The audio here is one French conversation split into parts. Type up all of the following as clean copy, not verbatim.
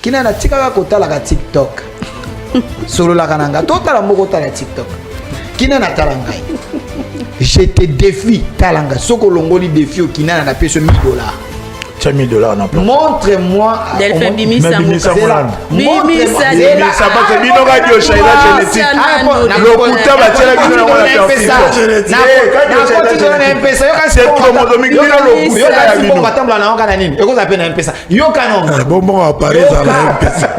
kina na tika kota la TikTok solo la kananga tota la moko ta la TikTok kina na talangai je te défie talanga soko longoli défi au kina na peso $1000 $1000 na montre-moi Delphin Bimisa Montre-moi bino radio Shaila génétique lokuta batela bino na mona c'est promodomique bino lokuta bino batambla na ngana nini ekoza pe na mpesa yoka non bonbon à Paris à la mpesa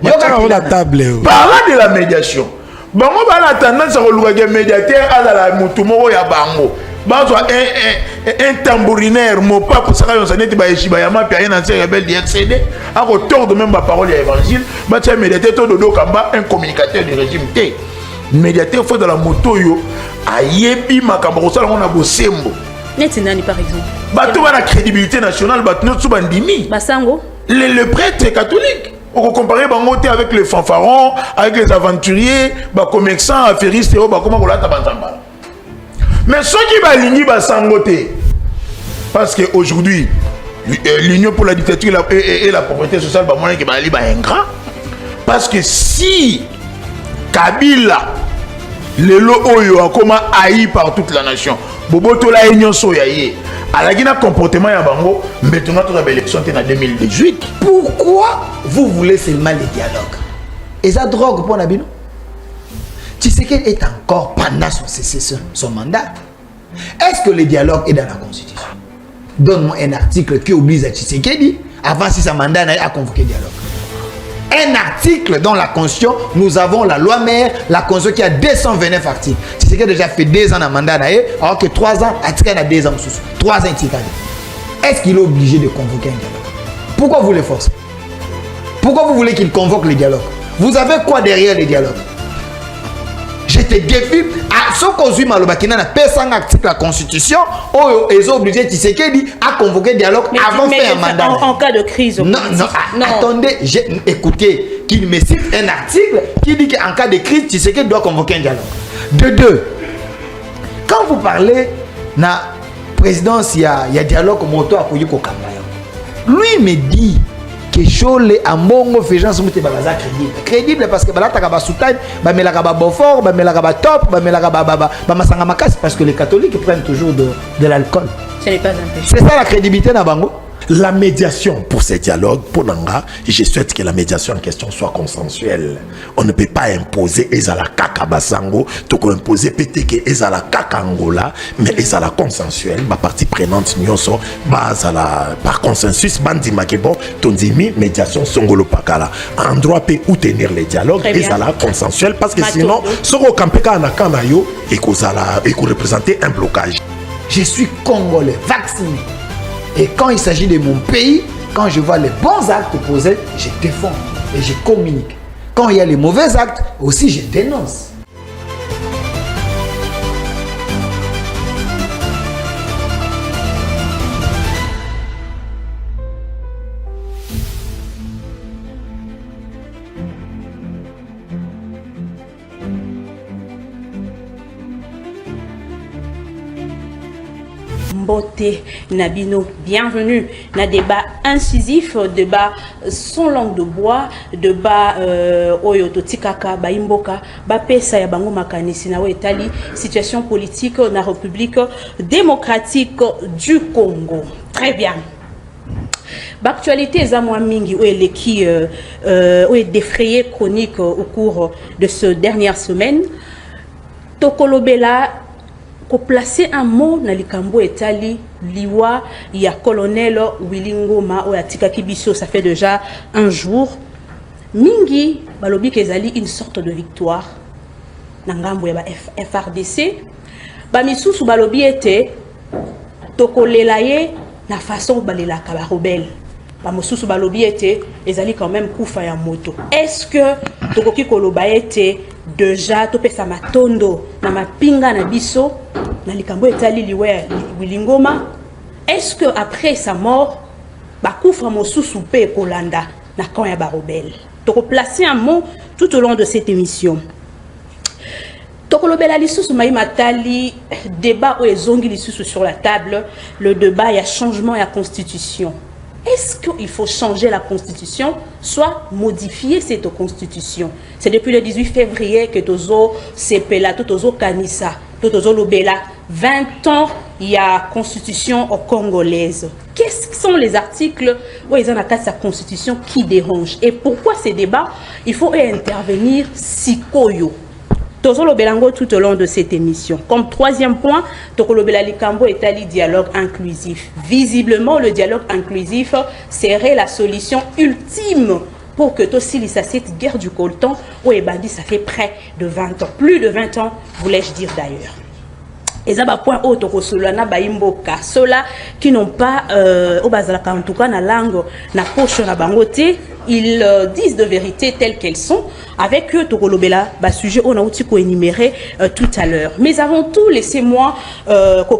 yoka la table parlant de la médiation bango bana tendance à koluka médiateur ala la mutu moko ya bango bazo un tambourinaire mon papa ça on s'en est ba yeshiba ya ma pia na série belle d'XCD a retordre même ma parole à évangile ba tia médiateur to dodo kamba un communicateur du régime té médiateur faut dans la moto yo ayebi makambo ça on a bosembo neti nani par exemple bato ba la crédibilité nationale bato no tsuba ndimi basango le prêtre catholique. On compare Bangote avec les fanfarons, avec les aventuriers, les commerçants, les affairistes, comment on l'a tabantamba. Mais ceux qui va ligner Sangote, parce qu'aujourd'hui, l'Union pour la dictature et la propriété sociale, qui va aller ingrat, parce que si Kabila, le Oyo, comment haï par toute la nation, Boboto la Union Soyaye, à la Guinée comportement ya bango maintenant toute l'élection en 2018. Pourquoi vous voulez seulement les dialogues? Et ça drogue pour Nabino. Tshisekedi est encore pendant son mandat. Est-ce que le dialogue est dans la Constitution? Donne-moi un article qui oblige à Tshisekedi avant si sa mandat n'a à convoquer dialogue. Un article dans la Constitution, nous avons la loi mère, la Constitution qui a 229 articles. C'est que déjà fait 2 ans dans le mandat, alors que 3 ans, article a 2 ans. 3 ans, est-ce qu'il est obligé de convoquer un dialogue? Pourquoi vous les forcez? Pourquoi vous voulez qu'il convoque le dialogue? Vous avez quoi derrière le dialogue? Je te défie à ce qu'on suit Malobakina n'a pas un article de la Constitution où ils ont obligé Tshisekedi à convoquer dialogue avant de faire un mandat. En cas de crise. Non, attendez, écoutez, qu'il me cite un article qui dit qu'en cas de crise, Tshisekedi doit convoquer un dialogue. De deux, quand vous parlez de la présidence, il y a dialogue moto à Koyoko Kambayo. Lui me dit que Chole a mongo fait gens sont crédible parce que balata kaba soutane ba melaka ba bofor ba melaka ba top ba melaka ba masanga makasi parce que les catholiques prennent toujours de l'alcool. Ce n'est pas un péché. C'est ça la crédibilité na bango. La médiation pour ces dialogues, pour Nanga, je souhaite que la médiation en question soit consensuelle. On ne peut pas imposer Ezala Kaka Basango, donc on imposer peut-être Ezala Kaka Angola, mais Ezala consensuelle, ma partie prenante nyonso, par consensus, bandi makebo, tondimi médiation songolo pakala. Endroit peut où tenir les dialogues, Ezala consensuelle, parce que sinon, soko kampeka anakana yo, et qu'on représenter un blocage. Je suis congolais, vacciné. Et quand il s'agit de mon pays, quand je vois les bons actes posés, je défends et je communique. Quand il y a les mauvais actes, aussi je dénonce. Mbote Nabino, bienvenue dans débat incisif, débat sans langue de bois, débat oyoto tikaka baimboka ba pesa ya bango makanisi na etali situation politique na République démocratique du Congo. Très bien. L'actualité est à moi mingi où elle qui est défrayée chronique au cours de ces dernières semaines. Tokolobela pour placer un mot dans le Cambo etali liwa il y a colonel Willy Ngoma ou atika kibiso, ça fait déjà un jour mingi balobi kezali une sorte de victoire na ngambo ya FRDC ba misusu balobi ete tokolela ye na façon balela ka ba rebelle ba misusu balobi ete ezali quand même kufa ya moto. Est-ce que tokoki koloba ete déjà topesa matondo na mapinga na biso na likambo etali liwe Willy Ngoma? Est-ce que après sa mort bakufa mosusu pe kolanda na camp ya barobel? Toko placer un mot tout au long de cette émission. Tokolobela lisusu maïma tali débat ou ezongi lisusu sur la table, le débat ya changement ya constitution. Est-ce qu'il faut changer la constitution, soit modifier cette constitution? C'est depuis le 18 février que Tozo Sepela, Tozo Kanissa, Tozo Lobela, 20 ans, il y a constitution congolaise. Quels sont les articles où ils ont la sa constitution qui dérangent? Et pourquoi ces débats? Il faut intervenir sikoyo. Tozolo Belango tout au long de cette émission. Comme troisième point, Tokolo Belalikambo est allé dialogue inclusif. Visiblement, le dialogue inclusif serait la solution ultime pour que Tossilissa, cette guerre du coltan, où est bandit, ça fait près de 20 ans. Plus de 20 ans, voulais-je dire d'ailleurs. Et ça va point haut Tokosolana Baimboka. Ceux-là qui n'ont pas au bazalaka en tout cas na langue na poche na bangote, ils disent de vérité telles qu'elles sont. Avec eux, Tokolobela, sujet on a aussi énuméré tout à l'heure. Mais avant tout, laissez-moi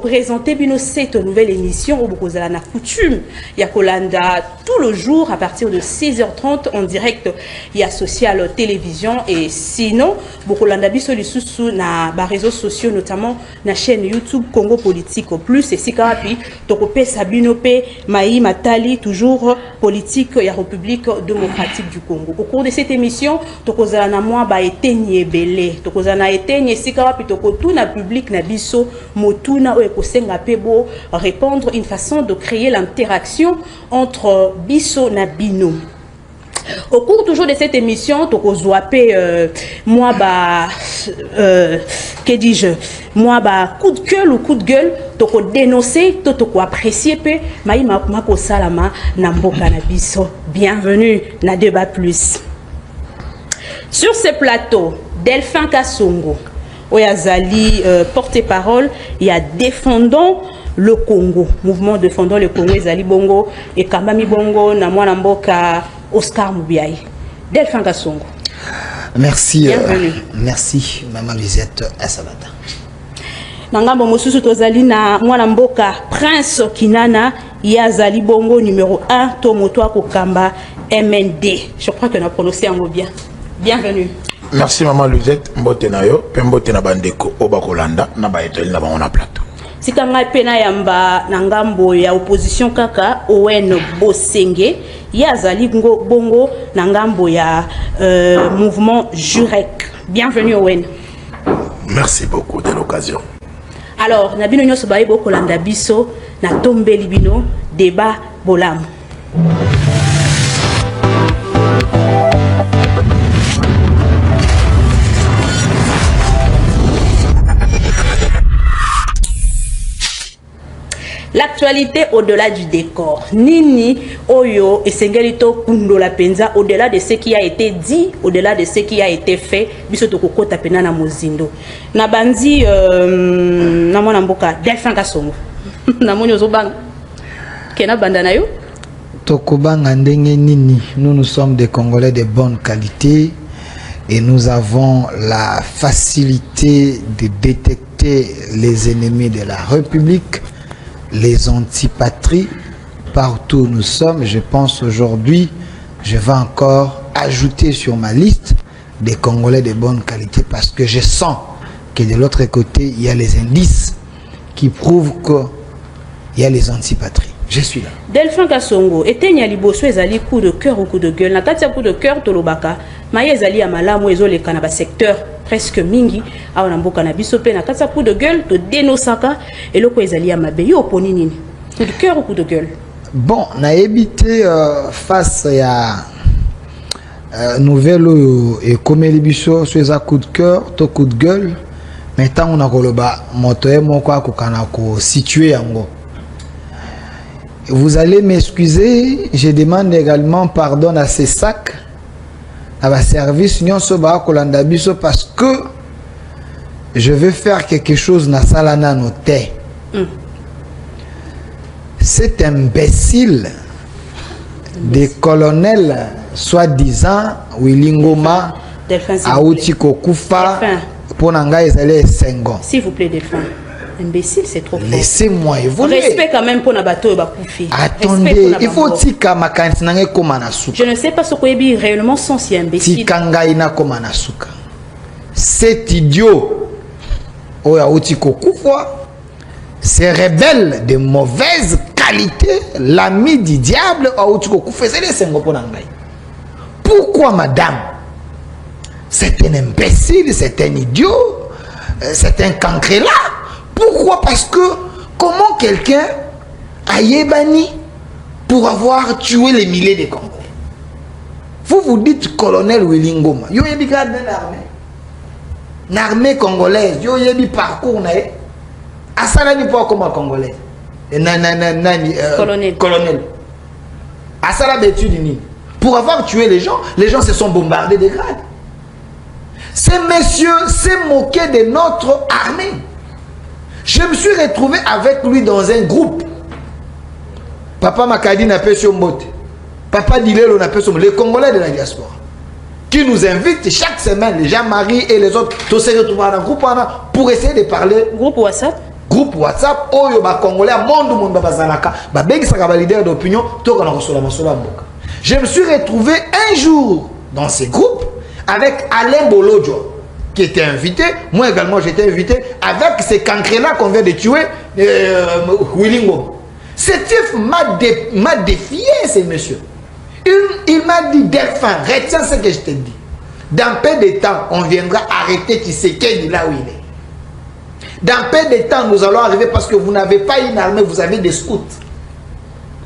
présenter cette nouvelle émission au Bokozala na coutume. Yakolanda tout le jour à partir de 6h30 en direct. Il y a Social Télévision et sinon Bokolanda biso lisusu na ba réseaux sociaux notamment na chaîne YouTube Congo Politique au plus et si karapi Tokope Sabinope Maï Matali toujours politique et République démocratique du Congo. Au cours de cette émission, Tokozala na moi ba etenye belé. Tokozala na etenye si karapi Tokotu na public na biso motuna o ekosenga pebo répondre une façon de créer l'interaction entre biso na bino. Au cours toujours de cette émission, moi que dis-je, moi coup de gueule ou coup de gueule, toko dénoncer, toko apprécier pe, maïma mako salama namboka na biso. Bienvenue na débat plus. Sur ce plateau, Delphin Kassongo, Oyazali porte-parole, il y a défendant le Congo, mouvement défendant le Congo, Ezali Bongo et Kambami Bongo, na mwana mboka Oscar Moubiaï. Delphin Kassongo. Merci. Merci, Maman Lisette Asabata. Nangambo mosusu tozali na mwana mboka Prince Kinana, Yazali Bongo numéro 1, Tomoto Kokamba MND. Je crois que nous a prononcé un mot bien. Bienvenue. Merci Maman Lisette, mbote na yo, pe mbote na bandeko Obakolanda, na ba eteli na bango na plateau. Sikanga pena yamba nangambo ya opposition kaka Owen Bosenge Yazali Bongo nangambo ya mouvement Jurek. Bienvenue Owen. Merci beaucoup de l'occasion. Alors, Nabino Nyoso Baïbo Kolanda Biso na Tombe Libino débat Bolam. L'actualité au-delà du décor. Nini, Oyo et Sengelito Kundola Penza, au-delà de ce qui a été dit, au-delà de ce qui a été fait, Bisoto Koko Tapena na Mozindo. Nabandi, Namona Mboka, Delphin Kassongo. Namoni Ozobang. Kena Bandanayo? Tokobanga ndenge nini, nous sommes des Congolais de bonne qualité et nous avons la facilité de détecter les ennemis de la République, les antipatries, partout où nous sommes. Je pense aujourd'hui, je vais encore ajouter sur ma liste des Congolais de bonne qualité parce que je sens que de l'autre côté, il y a les indices qui prouvent qu'il y a les antipatries. Je suis là. Delphin Kassongo, etenya liboso ezali coup de cœur ou coup de gueule. Na kati ya coup de cœur tolobaka, maye ezali ya malamu ezoleka na ba secteur presque mingi awa na mboka na biso pe na kati ya coup de gueule to denosaka eloko ezali ya mabe. Yo oponi nini? Coup de cœur ou coup de gueule? Bon, na évité face à nouvelle et comme biso so eza coup de cœur to coup de gueule, mais tant on a koloba moto e moko akokana ko situer yango. Vous allez m'excuser, je demande également pardon à ces sacs, à ma service, parce que je veux faire quelque chose dans Salana Noté. Cet imbécile des colonels, soi-disant, Willingoma, Aouti Kokufa, pour Nanga Ezale Sengo. S'il vous plaît, Delphin. Imbécile, c'est trop fort. Laissez-moi évoluer. Respect quand même pour Nabato et Bakoufi. Attendez, il faut tika makanti nange komanasuka. Je ne sais pas ce qu'on est réellement sans si imbécile. Tikanga ina komanasuka. Cet idiot, oya otiko kufa, ces rebelles de mauvaise qualité, l'ami du diable, pourquoi madame? C'est un imbécile, c'est un idiot, c'est un cancrélat. Pourquoi? Parce que comment quelqu'un a yébani pour avoir tué les milliers de Congolais? Vous vous dites colonel Willy Ngoma. Yo yebi grade dans l'armée. L'armée congolaise, yo yebi parcours na. Asala ni pas comme congolais. Colonel. Asala d'études ni. Pour avoir tué les gens se sont bombardés de grades. Ces messieurs s'est moqué de notre armée. Je me suis retrouvé avec lui dans un groupe. Papa Makadi n'a pas sur Mbote. Papa Dilelo n'a pas sur les Congolais de la diaspora. Qui nous invitent chaque semaine, les Jean-Marie et les autres, tous se retrouvent dans un groupe pour essayer de parler. Groupe WhatsApp? Groupe WhatsApp, Oyo ba Congolais, monde bazalaka, ba bengi saka ba leader d'opinion, to kana kosola masola mboka. Je me suis retrouvé un jour dans ces groupes avec Alain Bolodjo, qui était invité. Moi également, j'étais invité avec ces cancrés-là qu'on vient de tuer, Willy Ngoma. Ce type m'a défié, ces messieurs. Il m'a dit, Delphin, retiens ce que je te dis. Dans peu de temps, on viendra arrêter Tshisekedi là où il est. Dans peu de temps, nous allons arriver parce que vous n'avez pas une armée, vous avez des scouts.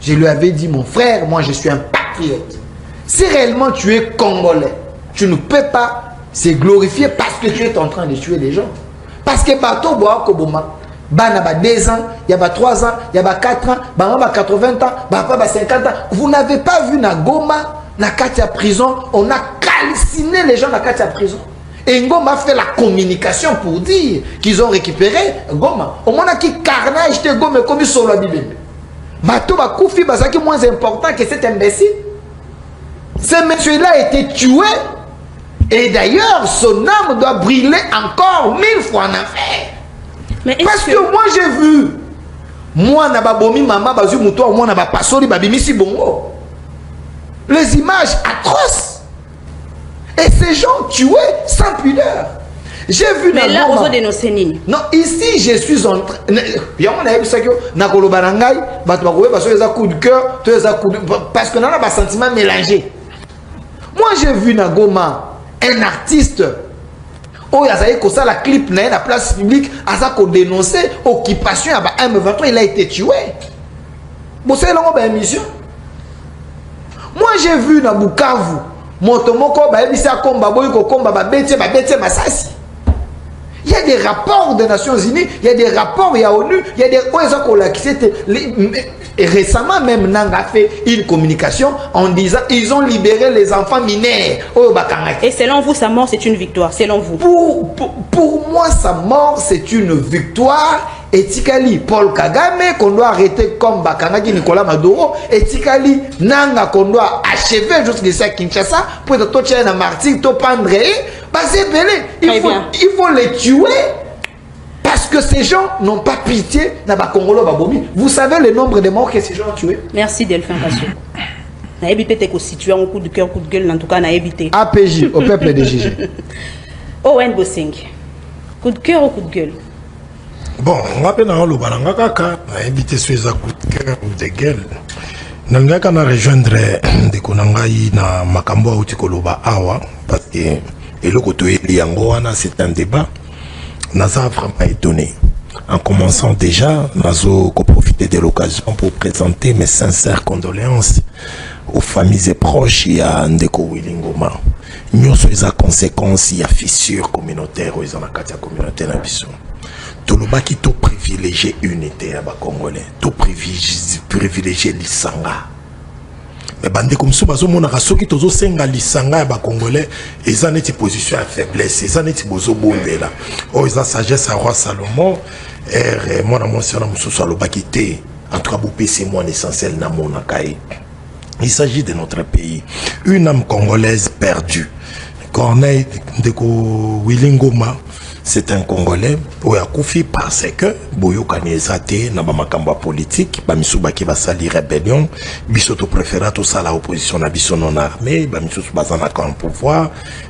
Je lui avais dit, mon frère, moi je suis un patriote. Si réellement tu es congolais, tu ne peux pas se glorifier parce que tu es en train de tuer des gens. Parce que Bato Boa Koboma, Bana ba 2 ans, il y a 3 ans, il y a 4 ans, Bana 80 ans, Bana 50 ans. Vous n'avez pas vu na Goma, na Katia prison, on a calciné les gens na Katia prison. Et Ngoma a fait la communication pour dire qu'ils ont récupéré Goma. Au moment qui carnage de Goma comme ils sont la Bible. Bato ba Koufi Basaki moins important que cet imbécile. Ce monsieur-là a été tué. Et d'ailleurs, son âme doit brûler encore 1000 fois en enfer. Parce que moi j'ai vu, moi na babomi mama bazu muto moi na ba pasoli babimisi bongo. Les images atroces. Et ces gens tués sans pudeur. J'ai vu. Mais là, on a dénoncé Nini. Non, ici je suis en train. Parce que nous avons un sentiment mélangé. Moi j'ai vu Nagoma, un artiste. Oh, il y a la clip dans la place publique, il a dénoncé l'occupation à M23, il a été tué. Bon, c'est une émission. Moi j'ai vu dans Bukavu, il y a des rapports des Nations Unies, il y a des rapports, il y a ONU, il y a des et récemment même Nanga a fait une communication en disant ils ont libéré les enfants mineurs. Et selon vous, sa mort c'est une victoire, selon vous? Pour moi, sa mort c'est une victoire. Et Tikali Paul Kagame qu'on doit arrêter comme Bakangaki Nicolas Maduro. Et Tikali Nanga qu'on doit achever jusqu'à Kinshasa pour être toché na martyr, to pendre. Il faut les tuer. Parce que ces gens n'ont pas pitié na Bakongolo Babomi. Vous savez le nombre de morts que ces gens ont tués? Merci Delphin Kassou. On a évité de situer un coup de cœur, coup de gueule, en tout cas on a évité. APJ, au peuple de Gigi. Owen Bossing, coup de cœur ou coup de gueule? Bon, on va pas dans le balanga kaka, on a évité ce coup de cœur ou de gueule. Nanga kana rejoindre de konangai na makambo au tikoloba awa parce que et le côté liango wana c'est un débat. Naza vraiment étonné. En commençant déjà, Nazo profiter de l'occasion pour présenter mes sincères condoléances aux familles et proches. Il y a Ndeko Willy Ngoma. Nous avons des conséquences, il y a fissure communautaire, il y a une communauté dans biso. Tout le qui tout privilégié unité à Congolais, tout privilégié l'Isanga. Mais bande comme ça, bazo mona kasoki tozo senga l'Isanga à Congolais, ils en étaient position à faiblesse, ils en étaient bozo bombe là. Oh, ils ont sagesse à roi Salomon. Et moi, na mentionné Moussou le bakité. En tout cas, c'est moi l'essentiel na mon akaï. Il s'agit de notre pays, une âme congolaise perdue. Corneille Ndeko Willy Ngoma, c'est un Congolais où il a koufi parce que Boyo Kanezate n'a pas makamba politique, Bamisuba qui va salir rébellion, Bisoto préféra tout ça la opposition à Biso non armée, Bamisuba en pouvoir,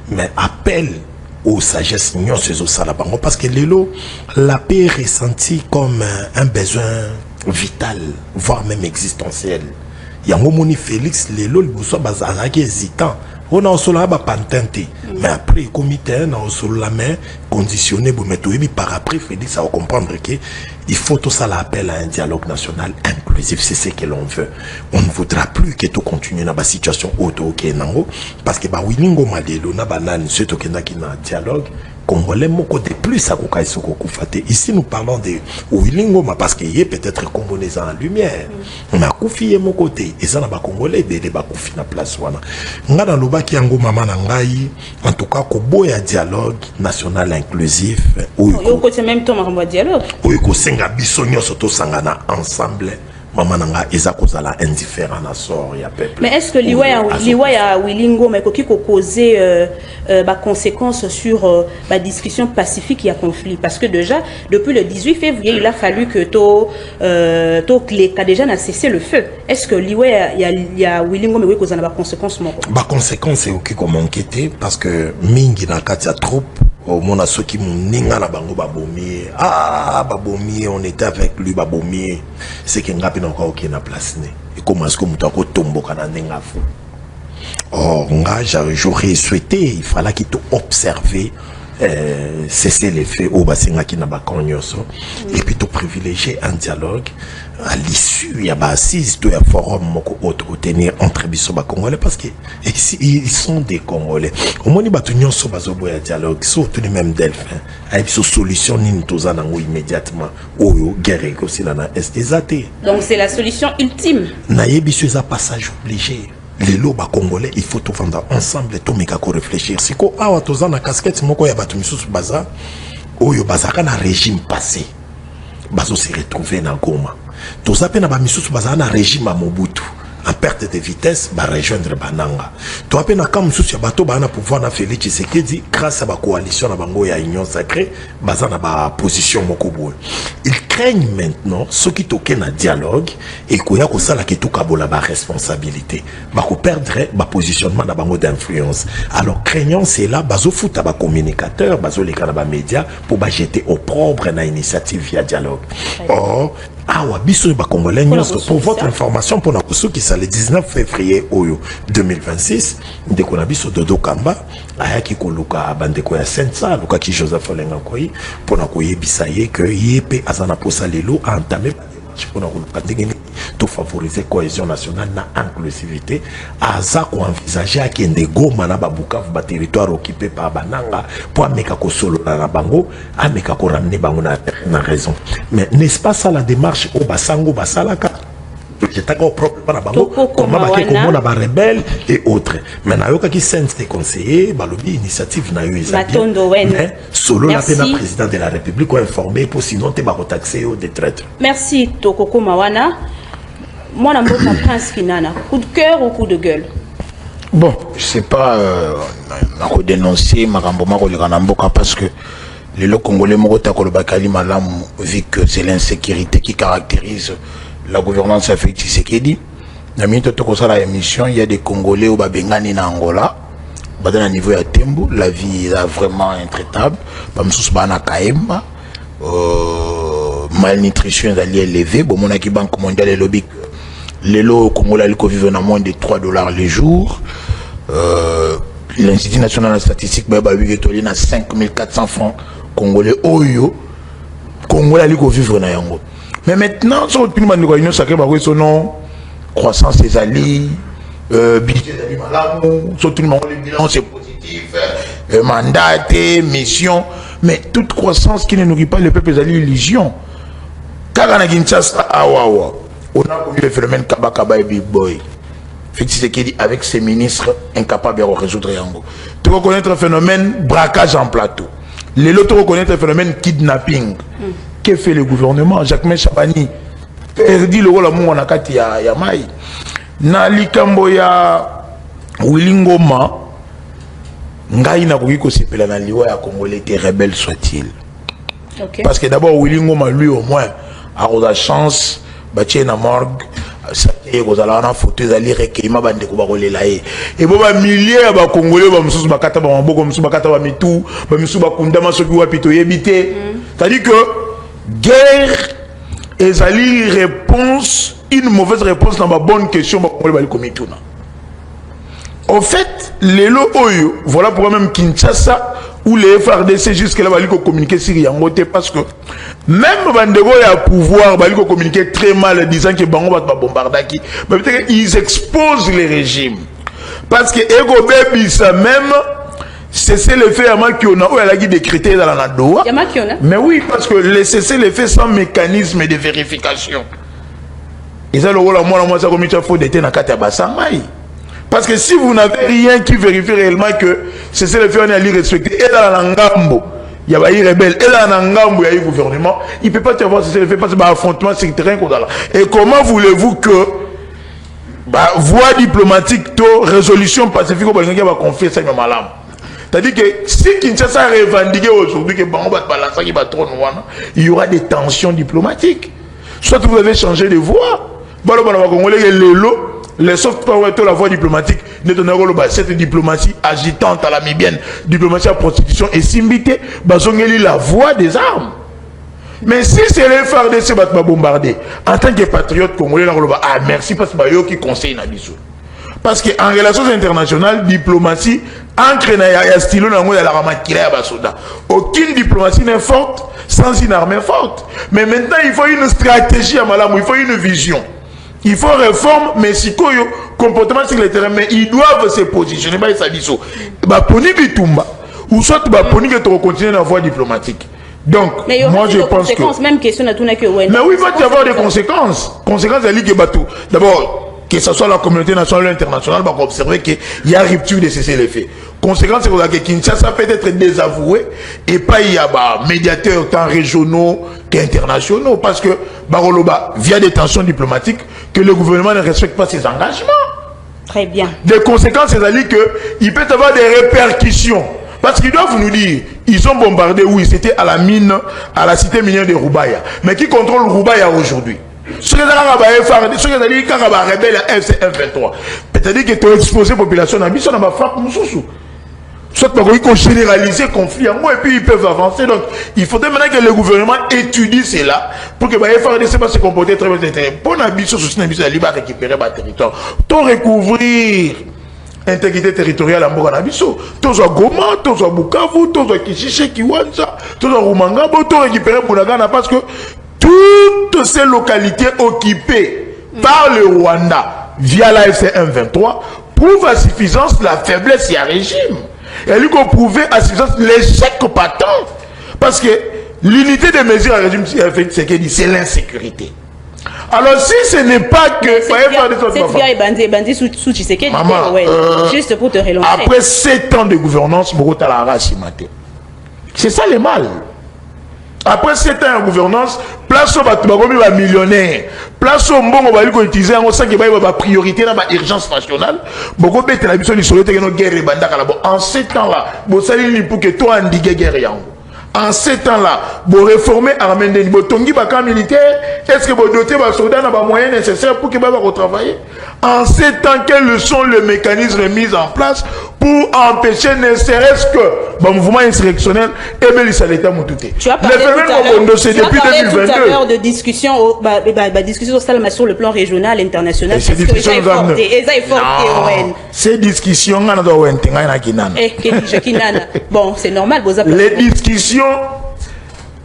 mais appelle ou sagesse non ces ça là parce que l'élo la paix est ressentie comme un besoin vital voire même existentiel. Yango moni Félix l'élo le bosso bazaraki hésitant on a solo ba pantente mais après comité na solo la main conditionné pour mettre par après Félix ça va comprendre que il faut tout ça l'appel à un dialogue national inclusif, c'est ce que l'on veut. On ne voudra plus que tout continue dans la situation auto parce que ba wilingo malelo na banane ce to kena ki na dialogue congolais moko de plus à kokai soko kufate. Ici nous parlons de wilingo parce que y est peut-être congolais en lumière. On a koufi mon côté et ça na ba congolais de ba koufi na place wana. Nga na lobaki yango mama na ngai en tout cas ko boya dialogue national inclusif ou côté même temps ma dialogue. Oui, ko senga biso nyonso to sangana ensemble. Maman nanga eza kozala indifférent na sort ya peuple. Mais est-ce que liwa ya wilingo mais qui ko causer ba conséquences sur la discussion pacifique et conflit parce que déjà depuis le 18 février il a fallu que les cas déjà n'a cessé le feu. Est-ce que liwa ya wilingo mais kozana ba conséquences moko? Ba conséquences c'est OK comme enquêter parce que mingi na kati ya troupe au monde à ceux qui m'ninga na bango babomi babomi on était avec lui babomi c'est que ngapi na encore OK na place né et comment est-ce que muto ko tomboka na nenga fou. Or j'aurais souhaité il fallait qu'il te observer cesser les faits au bassin qui n'a pas connu et puis tout privilégier un dialogue à l'issue il y a assise tout un forum moko autre tenir entre biso ba congolais parce que ici ils sont des congolais au moins ba tunyo so bazobo ya dialogue surtout les mêmes delphin avec so solution ni toza nango immédiatement oyo guerre ko sila na STZT. Donc c'est la solution ultime na yebiso za passage obligé. Les lobes congolais, il faut tout vendre ensemble et tout mais kako réfléchir. Si ko awa toza na casquette moko ya batu misusu baza oyo bazaka na régime passé. Bazo se retrouver na Goma. Toza pe na ba misusu baza na régime à Mobutu. En perte de vitesse, ba rejoindre Bananga. Toi pe na kam misusu ya bato ba na pouvoir na Félix Tshisekedi grâce à ba coalition na bango ya Union Sacrée, baza na ba position moko boy. Ils craignent maintenant ceux qui toquent na dialogue et koya ko sala ke to kabola ba responsabilité. Ba ko perdre ba positionnement na bango d'influence. Alors craignant c'est là bazo futa ba communicateur, bazo les kana ba média pour ba jeter au propre na initiative via dialogue. Or awa biso ba congolais pour votre information pour na ceux qui ça le 19 février 2026 de konabiso Dodo Kamba ayaki koluka bandeko ya Sensa luka ki Joseph Olenga Koi pour na koyebisa ye que yep azana posa lelo a entamé pour na koluka ndenge to favoriser cohésion nationale na inclusivité aza ko envisager akende Goma na ba Bukavu ba territoire occupé par Bananga pour ameka ko solo na bango ameka ko ramener bango na raison. Mais n'est-ce pas ça la démarche au basango basalaka? J'étais au problème par bango comment ba ke komona ba rebelle et autres. Mais na yoka ki sense des conseillers ba lobby initiative na yo ezali. Mais solo la pena président de la République ko informer pour sinon te ba ko taxer au détraite. Merci Tokoko Mawana. Moi, je suis Prince Kinana. Coup de cœur ou coup de gueule? Bon, je sais pas, je vais dénoncer parce que les Congolais vu que c'est l'insécurité qui caractérise la gouvernance de Félix Tshisekedi. Dans la émission, il y a des Congolais au Babengani na Angola. Dans le niveau de Tembo, la vie est vraiment intraitable. Malnutrition est élevée. Bon, mon Banque mondiale est lobby. Les lots congolais vivent à moins de $3 le jour. L'Institut national de statistique a 5400 francs congolais. Oyo, congolais vivent na yango. Mais maintenant, sur tout le monde a une sacrée son croissance des alliés, budget des malades, sur tout le monde le bilan c'est positif, mandat, mission, mais toute croissance qui ne nourrit pas le peuple des alliés illusion. Car on a Kinshasa, on a connu le phénomène Kaba et Big Boy. Félix Tshisekedi avec ses ministres incapables de résoudre Yango. Tu reconnais le phénomène braquage en plateau. Les lots reconnaissent le phénomène kidnapping. Que fait le gouvernement? Jacques Chabani perdu le rôle à mon akati ya mai. Na likambo ya Wilingoma ngai na koki ko sepela na liwa ya Congolais des rebelles soit-il. Okay. Parce que d'abord Wilingoma lui au moins a la chance bâtir na morgue et vous allez en photo ezali recueillement bande ko bakolela ye et bon ba milliers ba congolais ba mususu bakata ba maboko mususu bakata ba mitu ba mususu bakundama soki wapi to yebite c'est-à-dire que guerre ezali réponse une mauvaise réponse dans ma bonne question ba congolais bali komituna au fait lelo oyo voilà pourquoi même Kinshasa ou les FRDC jusque là bali ko communiquer sur yangote parce que même bandego ya pouvoir bali ko communiquer très mal disant que bango ba bombardaki mais peut-être ils exposent les régimes parce que ego baby ça même c'est le fait à Makiona ou elle a décrété dans la Doha mais oui parce que le cesser le fait sans mécanisme de vérification et ça le rôle à moi ça comme il faut d'être na kata basamai. Parce que si vous n'avez rien qui vérifie réellement que c'est le fait on est à respecter et dans la Ngambo il y a des rebelles et dans la Ngambo il y a un gouvernement il ne peut pas te voir c'est le fait parce que affrontement sur le terrain et comment voulez-vous que voie diplomatique to résolution pacifique va confier ça même à c'est-à-dire que si Kinshasa a revendiqué aujourd'hui que il y aura des tensions diplomatiques soit vous avez changé de voie les soft power la voie diplomatique cette diplomatie agitante à la mibienne diplomatie à prostitution et simbité la voie des armes mais si c'est les FARDC qui va bombarder en tant que patriote congolais merci parce que c'est eux qui conseillent Nabiso parce qu'en relations internationales diplomatie ancrée dans le stylo dans la ramakila ya basoda aucune diplomatie n'est forte sans une armée forte mais maintenant il faut une stratégie à Malamou il faut une vision. Il faut réforme, mais si quoi comportement sur le terrain, mais ils doivent se positionner. Ou soit tu continuer dans la voie diplomatique. Donc, mais moi je pense que. Même question à tout mais oui, il va y avoir des conséquences. Conséquences de la Ligue Batou. D'abord, que ce soit la communauté nationale ou internationale, on va observer qu'il y a rupture de cessez-le-feu. Conséquence, c'est que Kinshasa peut être désavoué et pas il y a médiateurs tant régionaux qu'internationaux parce que via des tensions diplomatiques que le gouvernement ne respecte pas ses engagements. Très bien. Des conséquences, c'est-à-dire qu'il peut y avoir des répercussions parce qu'ils doivent nous dire ils ont bombardé oui c'était à la mine à la cité minière de Roubaïa mais qui contrôle Roubaïa aujourd'hui? Ce que rebelle FC123 c'est-à-dire que tu as exposé la population dans la frappe soit qu'on généraliser le conflit en moi et puis ils peuvent avancer donc il faudrait maintenant que le gouvernement étudie cela pour que les FARDC se comporter très bien pour n'habiter sur récupérer le territoire pour recouvrir intégrité territoriale à Mboganabiso tous à Goma tous à Bukavu tous à Kishishe Kiwanja tous à Rumangabo tous récupérer Bunagana parce que toutes ces localités occupées par le Rwanda via la FC123 prouvent à suffisance la faiblesse du régime. Et lui qu'on prouvait à suffisance l'échec patent. Parce que l'unité de mesure à régime, c'est l'insécurité. Alors si ce n'est pas que... Juste pour te relancer. Après 7 ans de gouvernance, c'est ça le mal. Après 7 ans de gouvernance, place au millionnaire, place au bon, on va utiliser en priorité dans l'urgence nationale. Beaucoup de la mission de guerre en 7 ans là, vous savez pour que toi en guerre. En 7 ans là, vous réformer l'armée de Botongi, camp militaire, est-ce que vous dotez les soldats dans les moyens nécessaires pour qu'ils puissent travailler? En 7 ans, quels sont les mécanismes mis en place pour empêcher ne serait-ce que le mouvement insurrectionnel et l'État Moutouté? Tu as parlé tout à l'heure de discussion sur le plan régional, international. Ces discussions, bon, c'est normal. Les discussions,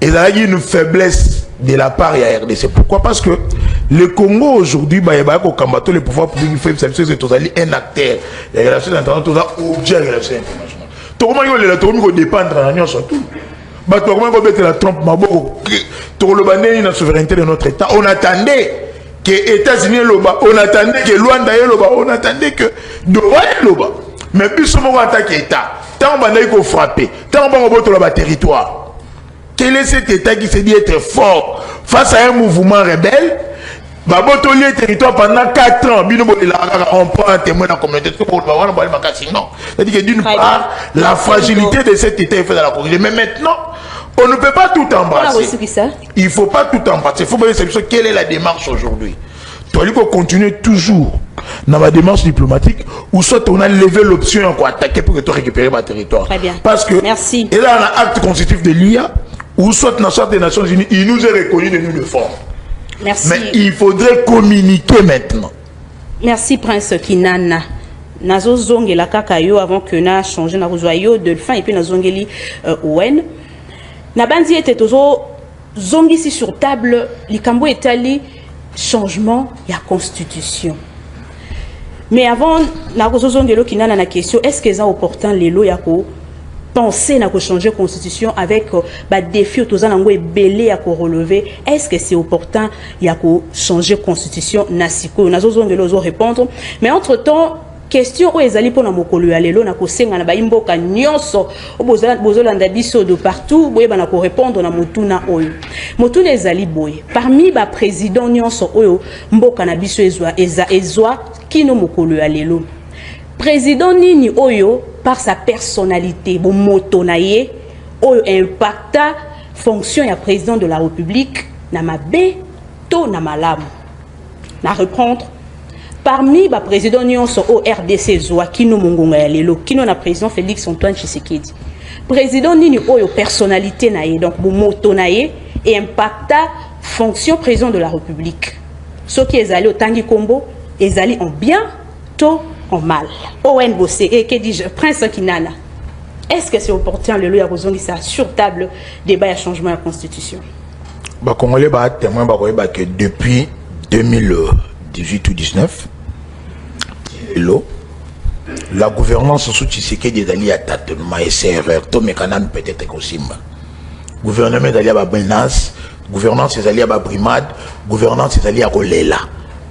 il y a une faiblesse de la part de la RDC. Pourquoi? Parce que le Congo aujourd'hui, le pouvoir public fait un acteur. Les relations internationales, objet de relations internationales. Tout le monde dépend de la surtout. La Trump, la souveraineté de notre État. On attendait que les États-Unis, on attendait que Luanda, on attendait que Doha, mais plus souvent on attaque l'État. Tant qu'on va frapper, tant qu'on va le territoire. Quel est cet État qui se dit être fort face à un mouvement rebelle? Babotoli le territoire pendant 4 ans. On prend un témoin dans la communauté. C'est-à-dire que d'une part, la fragilité de cet État est faite dans la communauté. Mais maintenant, on ne peut pas tout embrasser. Il ne faut pas tout embrasser. Il faut voir quelle est la démarche aujourd'hui. tu as continuer toujours dans ma démarche diplomatique, ou soit on a levé l'option pour attaquer pour que tu récupérer ma territoire. Très bien. Parce que, merci. Et là, on a un acte constitutif de l'IA, ou soit dans sorte des Nations Unies, il nous est reconnu de nous le faire. Merci. Mais il faudrait communiquer maintenant. Merci, Prince Kinana. Nazo zongela kaka yo avant que na changé na yo Delphin et puis na zongeli Owen. Na bandi était toujours zongi si sur table likambo etali changement ya constitution. Mais avant na zongelo kinana na question est-ce que ça opportun lelo ya ko penser na ko changer constitution avec ba défi tozana ngo ebelé à ko relever, est-ce que c'est opportun ya ko changer constitution na siko nazo zongelo zo répondre, mais entre-temps question où ezali pona mokolo ya lelo na kosenga na baimboka nyonso bozolanda biso de partout boye bana ko répondre na motuna oyo motuna ezali boye parmi ba président nyonso oyo mboka na biso ezwa kino mokolo ya lelo président nini oyo par sa personnalité bo moto na ye oyo impacta fonction ya président de la République na mabe to na malamu na reprendre. Parmi les présidents au RDC Zoa Kino Mongonga ya lelo kino na président Félix Antoine Tshisekedi président nini oyo personnalité na ye donc bo moto na ye et impacta fonction président de la République ceux qui ezali au tangi kombo ezali en bien to en mal Owen Bossé et que dis-je Prince Kinana est-ce que c'est opportun lelo ya kozongi ça sur table débat ya changement de constitution ba congolais ba témoin ba koyeba que depuis 2018 ou 19 la gouvernance sous Tshisekedi d'ali à tâtonnement et c'est erreur to mécanisme peut-être kosimba gouvernement d'ali à menace gouvernance ezali à brimade gouvernance ezali à kolela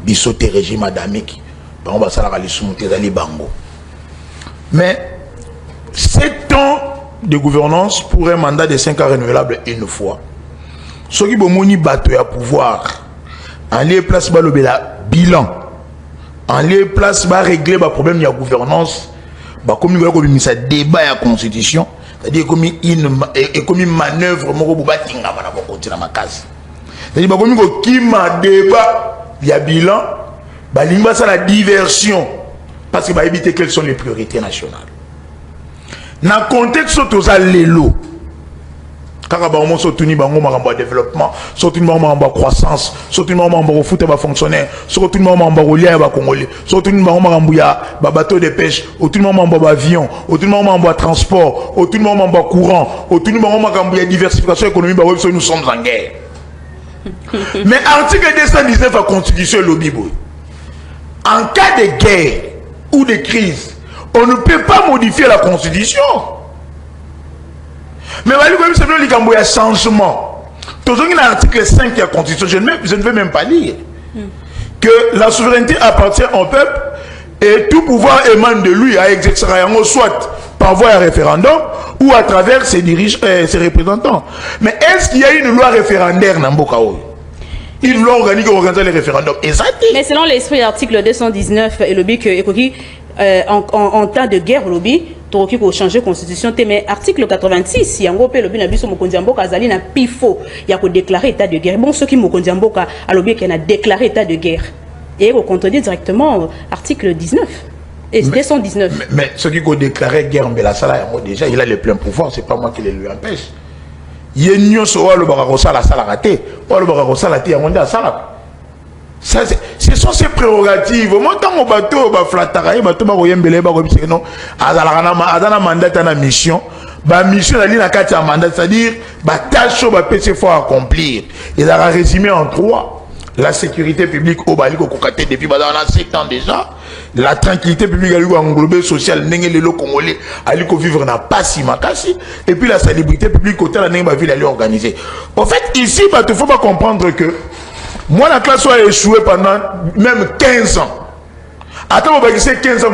bisote régime adamique bango basala ka lisumuté ezali bango mais 7 ans de gouvernance pour un mandat de 5 ans renouvelable une fois ce qui bomoni bato ya pouvoir en lieu place balobela bilan en lieu place va régler le problème de la gouvernance comme il y a un débat à la constitution c'est-à-dire comme une manœuvre moko bubatinga bana ko continue ma case c'est-à-dire comme il y a un débat il y a bilan balimba ça la diversion parce que va éviter quelles sont les priorités nationales dans le contexte tous à l'élo car on soutenu bango makambo développement soutenu makambo croissance soutenu makambo foot ba fonctionnaire soutenu makambo lia ba congolais soutenu makambo ya ba bateau de pêche soutenu makambo ba avion soutenu makambo transport soutenu makambo courant soutenu makambo ya diversification économique ba web nous sommes en guerre mais article 219 de la constitution lobby boy en cas de guerre ou de crise on ne peut pas modifier la constitution. Mais c'est le y a changement. Toujours dans l'article 5 de la Constitution, je ne vais même pas lire que la souveraineté appartient au peuple et tout pouvoir émane de lui à exercer soit par voie de référendum ou à travers ses dirigeants, ses représentants. Mais est-ce qu'il y a une loi référendaire dans Mbokao? Une loi organique qui organise les référendums. Mais selon l'esprit de l'article 219, et le but que en temps de guerre, le but qui pour changer constitution mais article 86 yango pe lobi na biso mokonzi mboka azali na pifo ya ko déclarer état de guerre bon ceux qui mokonzi mboka alobi qu'il a déclaré état de guerre et ko contredire directement article 19 et 219 mais ceux qui ont déclaré guerre mais la sala yango déjà il a le plein pouvoir c'est pas moi qui le lui empêche yenyo so lo baka ko sala sala raté lo baka ko sala té yango nda sala. Ça, ce sont ses prérogatives. Moi, quand on bateau, on flattera, bateau, on yembele, on dit non. Azana mandat à la mission. La mission, elle a un mandat, c'est-à-dire, la tâche, on va faut accomplir. Il a résumé en 3. La sécurité publique au Bali, depuis 7 ans déjà. La tranquillité publique, elle a englobé social, le Congolais, elle a vivre dans pas si makasi. Et puis la salubrité publique, au la ville, elle est organisée. En fait, ici, il ne faut pas comprendre que moi, la classe a échoué pendant même 15 ans. Attends, 15 ans,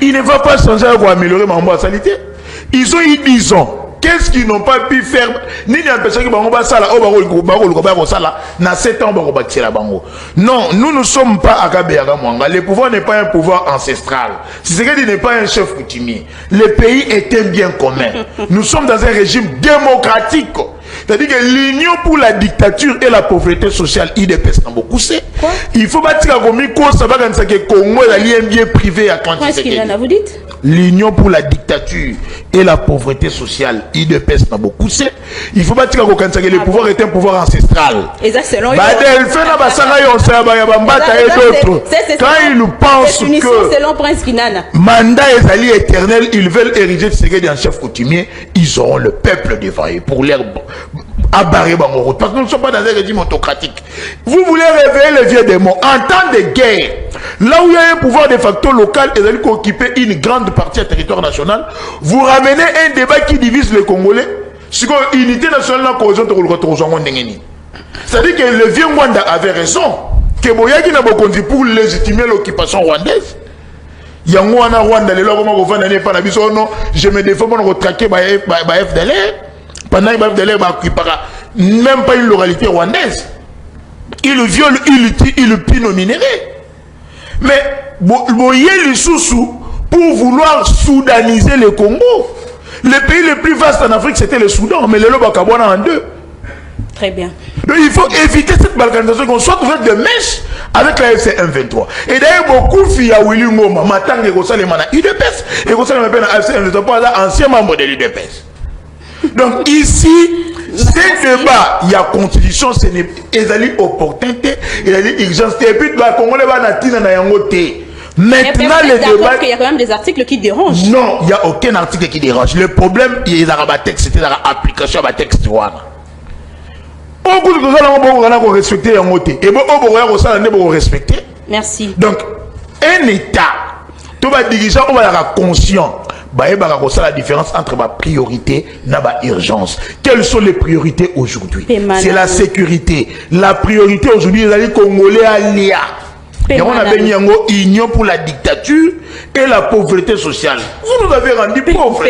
il ne va pas changer pour améliorer ma santé. Ils ont eu 10 ans. Qu'est-ce qu'ils n'ont pas pu faire? Ni l'impression que Bango Sala, na 7 ans, Bango Batsela Bango. Non, nous ne sommes pas à Kabeyaka Mwanga. Le pouvoir n'est pas un pouvoir ancestral. Si c'est qu'il n'est pas un chef coutumier. Le pays est un bien commun. Nous sommes dans un régime démocratique. C'est-à-dire que l'Union pour la dictature et la pauvreté sociale, IDPS, n'a beaucoup c'est. Il faut bâtir un comité, ça va quand ça que Congo est un bien privé à Qu'est-ce qu'il en a, vous dites? L'Union pour la dictature et la pauvreté sociale, IDPS, n'a beaucoup c'est. Il faut bâtir un comité, le pouvoir est un pouvoir ancestral. Et ça, selon Quand ils pensent que selon Prince Kinana, mandat est éternel, ils veulent ériger Tshisekedi en chef coutumier, ils auront le peuple devant eux pour leur abarrer Bango. Parce que nous ne sommes pas dans un régime autocratique. Vous voulez réveiller les vieux démons. En temps de guerre, là où il y a un pouvoir de facto local et qui occuper une grande partie du territoire national, vous ramenez un débat qui divise les Congolais. C'est que l'unité nationale, la cohésion, c'est-à-dire que le vieux Rwanda avait raison. Que Boyaki n'a pas conduit pour légitimer l'occupation rwandaise. Yango wana Rwanda les lois comment vendre n'est pas la biso non je me défends pour retraquer FDLR pendant que FDLR va occuper même pas une localité rwandaise. Il viole, il tue, il pille nos minéraux. Mais boyé les sous pour vouloir soudaniser le Congo. Le pays le plus vaste en Afrique c'était le Soudan mais le loba kabwana en deux. Très bien. Donc il faut éviter cette balkanisation qu'on soit ouvert de mèche avec la FC M23. Et d'ailleurs, beaucoup de filles à Willy Ngoma, maintenant que vous allez à l'UDPS, et vous allez à la FC M23 pour être ancien membre de l'UDPS. Donc ici, ces débats, il y a constitution, ce n'est pas opportunité, il y a urgence. Et puis, le Congolais va natina na yangote. Maintenant, les débats. Il y a quand même des articles qui dérangent. Non, il n'y a aucun article qui dérange. Le problème, il y a un texte, c'était l'application à texte. Merci. Donc, un État, tout va dirigeant, on va être conscient. La différence entre ma priorité et ma urgence. Quelles sont les priorités aujourd'hui? C'est la sécurité. La priorité aujourd'hui, c'est les Congolais à l'IA. Et on a béni en union pour la dictature et la pauvreté sociale. Vous nous avez rendu pauvres.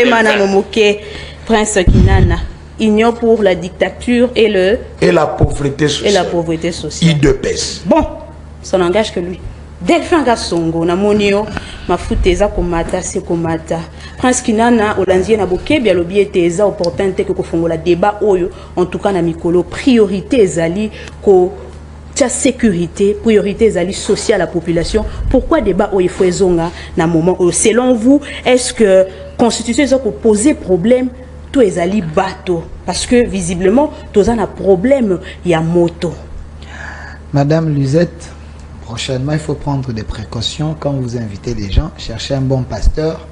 Prince Kinana. Union pour la dictature et la pauvreté sociale. Et la pauvreté sociale. IDPS. Bon, ça n'engage que lui. Delphin Gassongo, Namonio, Mafuteza Komata, Sekomata. Prince Kinana, Olandien Naboke, bien l'objet était opportunité que Kofongo la débat oyo, en tout cas na mikolo, priorité zali ko ta sécurité, priorité zali sociale à la population. Pourquoi débat oyo faut zonga na moment selon vous, est-ce que constitution est poser problème tout est allé bateau parce que visiblement tous un problème il y a moto. Madame Luzette, prochainement il faut prendre des précautions quand vous invitez les gens, chercher un bon pasteur,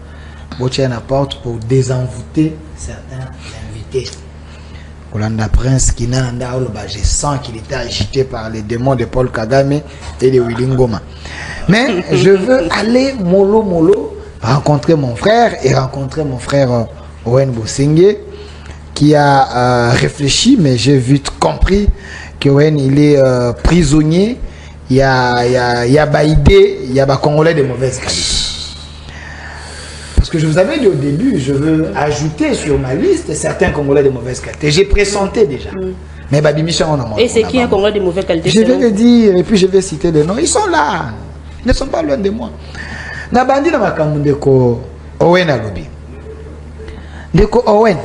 botter à la porte pour désenvoûter certains invités. Olanda Prince Kinanda, je sens qu'il était agité par les démons de Paul Kagame et de Willy Ngoma. Mais je veux aller mollo rencontrer mon frère et rencontrer mon frère Owen Bosengue qui a réfléchi, mais j'ai vite compris que Owen il est prisonnier. Il y a Baïdé, il y a Congolais de mauvaise qualité. Parce que je vous avais dit au début, je veux ajouter sur ma liste certains Congolais de mauvaise qualité. J'ai pressenté déjà. Mais et c'est qui un Congolais de mauvaise qualité? Je vais le dire et puis je vais citer des noms. Ils sont là. Ils ne sont pas loin de moi. Nabandi na makamundeko Owen Alobi. Ndeko Owen,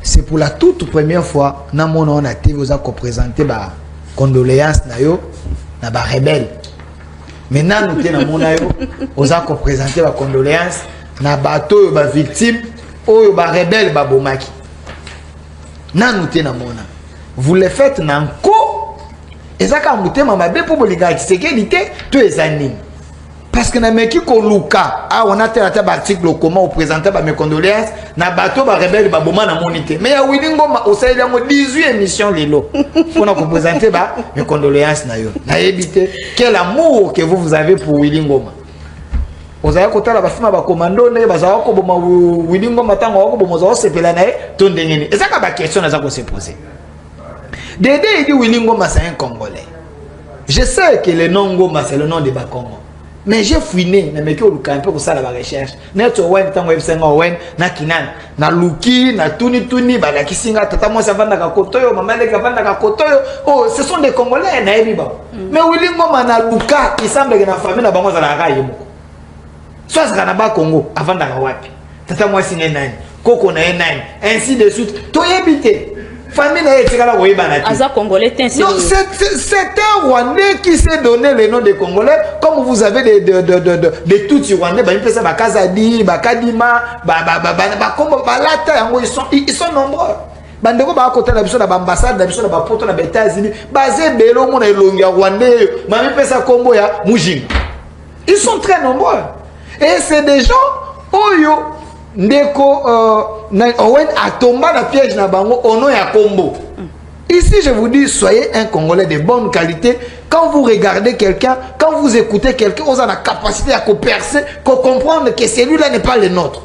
c'est pour la toute première fois na mon on a été vous a représenté ba condoléances na yo na ba rebelle. Maintenant nous tena mon yo vous a représenté ba condoléances na bato ba victime oyo ba rebelle ba bomaki. Na nous tena mona. Vous le faites nanko ezaka mutema mabe pour bolika sécurité tout ezani. Parce que na meki ko luka on a tel article comment on présenter ba mes condoléances na bato ba rebelle ba boma na monité mais ya Willy Ngoma au sein de 18 émissions lelo pour nous présenter ba mes condoléances na yo na éviter quel amour que vous avez pour Willy Ngoma vous avez côté la ba fima ba commando ne ba za ko boma Willy Ngoma tango ko boma za sepela na to ndengeni et ça ka ba question na za ko se poser Dédé il dit Willy Ngoma c'est un Congolais. Je sais que le nom Ngoma c'est le nom de Bakongo. Mais j'ai fouiné, na meki oluka un peu pour ça la recherche. Na to wen tango ebisenga wen na kinan, na luki, na tuni ba la kisinga tata moi ça vanda ka kotoyo, mama le ka vanda ka kotoyo. Oh, ce sont des Congolais na ebiba. Mais Willy Ngoma na luka, il semble que na famille na bango za la raye moko. Soit ça na ba Congo, avanda ka wapi. Tata moi singa nani. koko na ye nani, ainsi de suite. Toyebite. Famille na etikala koyebana te. Aza Congolais, non, c'est un Rwandais qui s'est donné le nom de Congolais. Comme vous avez des Tutsi Rwandais, ils sont Bakazadi, Bakadima, ils sont nombreux. Bandeko ba côté la biso na ambassade na biso na poto na États-Unis, basé belo mo na elonga Rwandais, mami pesa kombo ya Mujinga. Ils sont très nombreux. Et c'est des gens oyo ndeko Owen a tombé dans le piège na bango ono ya kombo. Ici je vous dis, soyez un Congolais de bonne qualité. Quand vous regardez quelqu'un, quand vous écoutez quelqu'un, vous avez la capacité à percer, à comprendre que celui-là n'est pas le nôtre.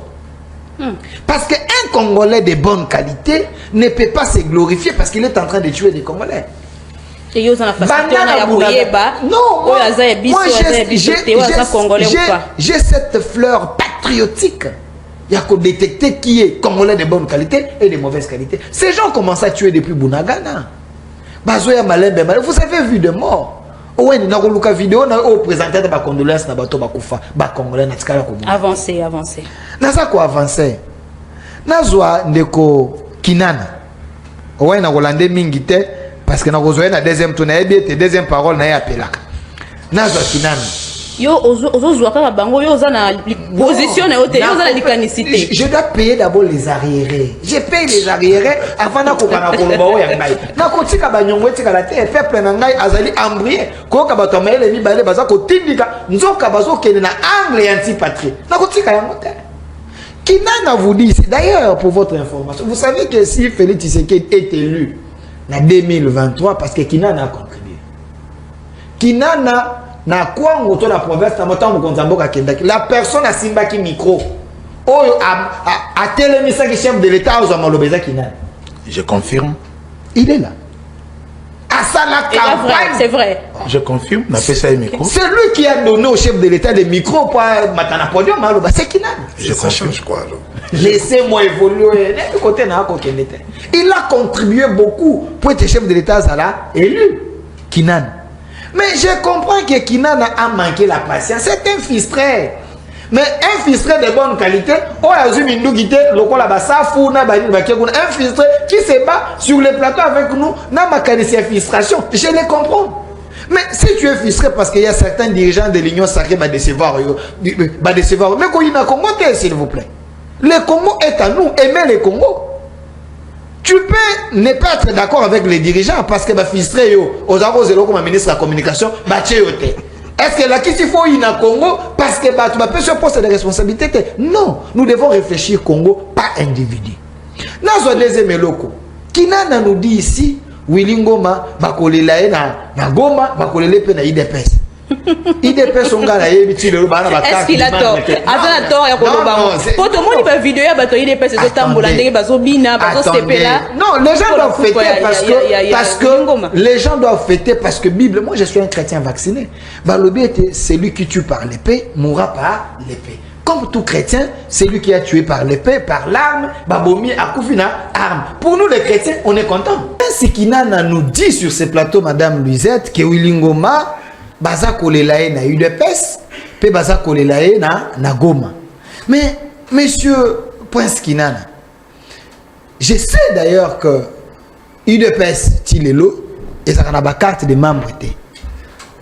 Parce qu'un Congolais de bonne qualité ne peut pas se glorifier parce qu'il est en train de tuer des Congolais. Non, j'ai cette fleur patriotique. Il y a qu'à détecter qui est Congolais de bonne qualité et de mauvaise qualité. Ces gens commencent à tuer depuis Bunagana. Bazoya Malembe, vous avez vu de morts. Ouais, na koluka vidéo na o présenter ba condoléances na bato bakufa ba Congolais na tikala ko. Avancer. Na ça ko avancer. Na zwa ndeko Kinana. Ouais na Hollandais mingi te parce que na kozoya na deuxième tour na ebie te deuxième parole na ya pelaka. Na zwa Kinana. Yo ozozwa kaka bango yo za na position na yote yo za na likanicité. Je dois payer d'abord les arriérés. Je paye les arriérés avant na kokana koloba o ya ngai. Na kotika banyongo etika la terre peuple na ngai azali embrié. Ko ka bato maele mi bale baza ko tindika nzoka bazo kende na angle anti-patrie. Na kotika yango te. Kinana vous dit d'ailleurs pour votre information. Vous savez que si Félix Tshisekedi est élu en 2023 parce que Kinana a contribué. Kinana na kwango to la province na motambo konzamboka kendaki la personne a simbaki micro oyo a télémisa ki chef de l'état aux amalobeza Kinana. Je confirme. Il est là. À ça la campagne. C'est vrai. Je confirme. N'a fait ça micro. C'est lui qui a donné au chef de l'état le micro pour matana podium maloba c'est Kinana. Je confirme, je crois. Laissez-moi évoluer. De côté na ko kendete. Il a contribué beaucoup pour être chef de l'état Zala élu Kinana. Mais je comprends que Kinana a manqué la patience. C'est un frustré. Mais un frustré de bonne qualité, un frustré qui se bat sur le plateau avec nous, n'a pas de frustration. Je les comprends. Mais si tu es frustré parce qu'il y a certains dirigeants de l'Union sacrée qui vont décevoir, mais qu'on y a Congo, s'il vous plaît. Le Congo est à nous. Aimez le Congo. Tu peux ne pas être d'accord avec les dirigeants parce que frustré aux arrosés comme ministre de la communication, est-ce que là qu'il faut y a Congo parce que tu peux se poser des responsabilités? Non, nous devons réfléchir Congo, pas individu. Dans un deuxième locaux, Kinana nous dit ici, Willingoma, bakolelae na Goma, bakolele pe na IDPS. IDPS on gala yebiti le bana ba est-ce qu'il a tort? Azana tort ya koloba. Pour tout le monde ba vidéo ya bato IDPS zo tambola ndenge bazo bina bazo stepela. Non, les gens doivent fêter parce que les gens doivent fêter parce que Bible, moi je suis un chrétien vacciné. Balobi était celui qui tue par l'épée mourra par l'épée. Comme tout chrétien, celui qui a tué par l'épée, par l'arme, babomi akufina arme. Pour nous les chrétiens, on est content. Ce Kinana nous dit sur ce plateau, Madame Luisette, que Willingoma baza kolelae na UDPS pe baza kolelae na Goma. Mais monsieur Prince Kinana, je sais d'ailleurs que UDPS Tilelo et ça na ba carte de membre té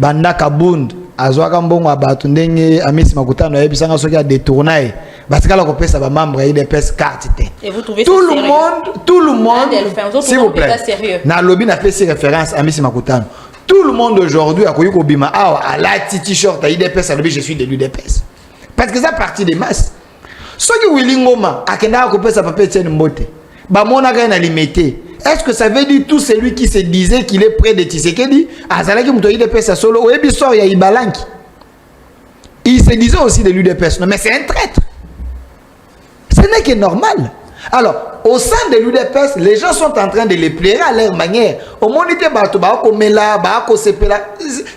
banda kabund azwaka mbongo abatu ndenge Amisi Makutano yebisanga soki a détourné batikala ko pesa ba membre ya UDPS carte té. Et vous trouvez tout le monde s'il vous plaît na lobby na fait référence à Amisi Makutano. Tout le monde aujourd'hui a connu Kobima à la t-shirt à IDPS, à je suis de l'UDPS. Parce que ça partie des masses. Ce qui Willingoma a kena coupé sa papier tienne mbote. Ba mona ga limité. Est-ce que ça veut dire tout celui qui se disait qu'il est près de Tshisekedi azalaki muto IDPS solo ou ebisor ya Ibalanki. Il se disait aussi de l'UDPS. Non mais c'est un traître. Ce n'est que normal. Alors, au sein de l'UDPS, les gens sont en train de les plairer à leur manière. Au monité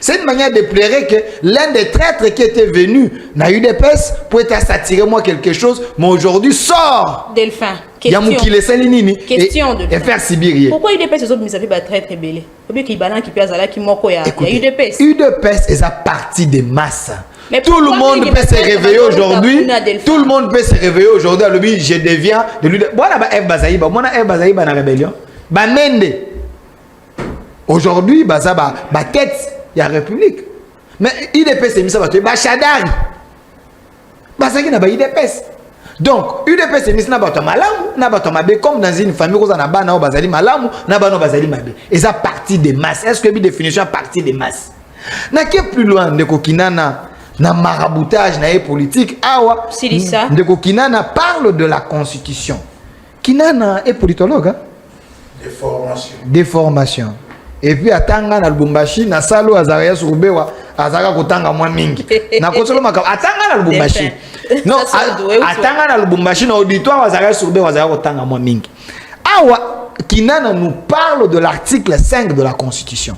c'est une manière de plairer que l'un des traîtres qui était venu dans l'UDPS pour s'attirer moi quelque chose, mais aujourd'hui sort. Delphin. Question de faire Sibérie. Pourquoi UDPS les autres mais ça fait pas très très belé. Ou bien qu'il balan qui peut azala qui moko ya UDPS. UDPS est à partie des masses. Mais tout le pourquoi monde il peut se y a réveiller pas aujourd'hui. Delphin? Tout le monde peut se réveiller aujourd'hui. À l'objet, je deviens de lui. Voilà, F Bazaïba. Moi, F Bazaïba dans la rébellion. Banende. Aujourd'hui, ça va tête. Il y a République. Mais IDPS, c'est mis ça. Chadari. Ça qui n'a pas IDPS. Donc, UDP c'est mis na bato malamu, na bato mabe comme dans une famille qu'on a bana au bazali malamu, na bana au bazali mabe. Et ça partie des masses. Est-ce que une définition partie des masses? Na qui est plus loin de kokinana na maraboutage na politique awa. De kokinana parle de la constitution. Kinana est politologue hein? Déformation. Et puis atanga na Lubumbashi na salo Azaria Surubewa azaka kotanga mwa mingi. Na kosolo makaba atanga na Lubumbashi. Non, atanga na Lubumbashi na auditoire Azaria Surubewa azaka kotanga mwa mingi. Awa Kinana nous parle de l'article 5 de la Constitution.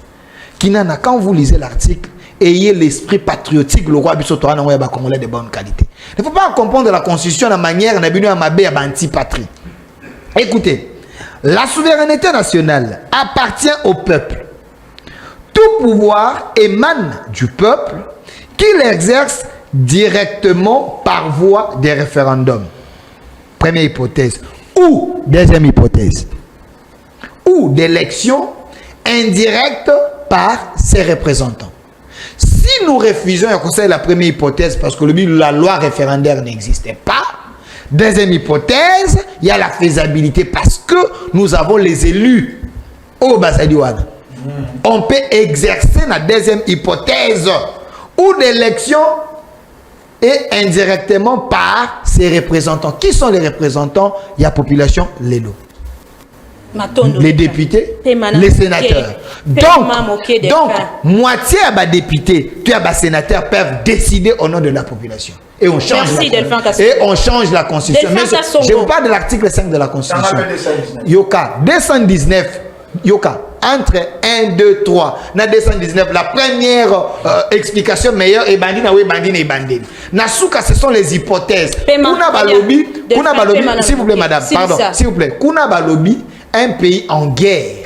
Kinana, quand vous lisez l'article, ayez l'esprit patriotique, le roi Bissotora na ba Congolais de bonne qualité. Il ne faut pas comprendre la Constitution de la manière na binu amabe ya anti-patrie. Écoutez, la souveraineté nationale appartient au peuple. Tout pouvoir émane du peuple qui l'exerce directement par voie des référendums. Première hypothèse. Ou, deuxième hypothèse, ou d'élections indirectes par ses représentants. Si nous refusons la première hypothèse parce que la loi référendaire n'existait pas, deuxième hypothèse, il y a la faisabilité parce que nous avons les élus au Bazadiouane. On peut exercer la deuxième hypothèse ou d'élection et indirectement par ses représentants. Qui sont les représentants? Il y a la population, l'élo. Les députés, les sénateurs. Donc moitié des députés, tu as des sénateurs peuvent décider au nom de la population. Et on change, la constitution. Mais je vous parle de l'article 5 de la constitution. Yoka, 219. Yoka, entre 1, 2, 3. Dans 219, la première explication meilleure est bandine, oui, bandine et bandine. Nasuka, ce sont les hypothèses. Kuna balobi, s'il vous plaît, madame, pardon, s'il vous plaît. Kuna balobi, un pays en guerre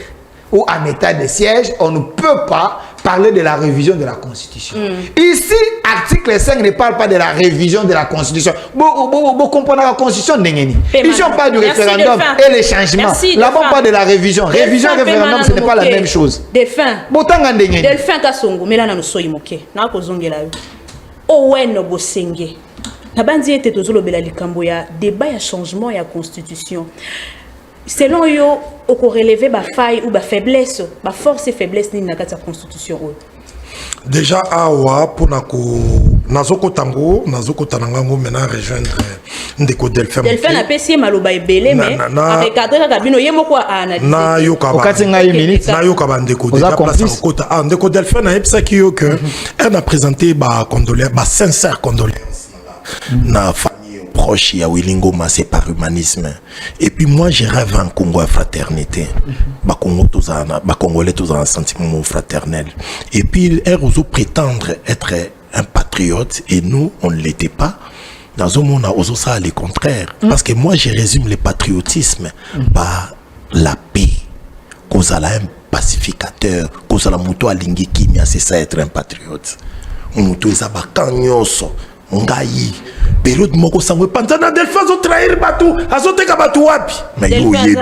ou en état de siège, on ne peut pas parler de la révision de la Constitution. Ici, article 5 ne parle pas de la révision de la Constitution. Vous comprenez la Constitution, ici on parle du référendum et les changements. Là-bas on parle de la révision. Révision et référendum, ce n'est pas la même chose. Delphin Kasongo, mais là nous sommes moqués. N'a pas zongela. Owen Bosenge. Nabandi était toujours le likambo ya débat ya changement ya Constitution. Selon yo, on peut relever ma faille ou ma faiblesse, ma force et faiblesse ni na kata constitution. Déjà awa pour nazoko tango tanango maintenant rejoindre ndeko Delphin. Delphin na pesi maloba ebele mais avec cadre kabino yemo kwa analyser. Na yoka okatinga une minute. Na yoka bandeko déjà place kota ndeko Delphin na epsa ki yo que elle a présenté ba condoléances, ba sincère condoléances na proche ya Wilingoma, c'est par humanisme. Et puis moi je rêve en Congo à fraternité. Congolais tous en sentiment fraternel. Et puis elle osait prétendre être un patriote et nous on ne l'était pas. Dans un monde on osait ça le contraire. Parce que moi je résume le patriotisme par la paix. Cause à un pacificateur, cause à la moto alingi kimia, c'est ça être un patriote. On moto ça bakanyoso. Ngai période moko sangwe pantana Delphin zo trahir batu azoteka batu wapi mais yo yebi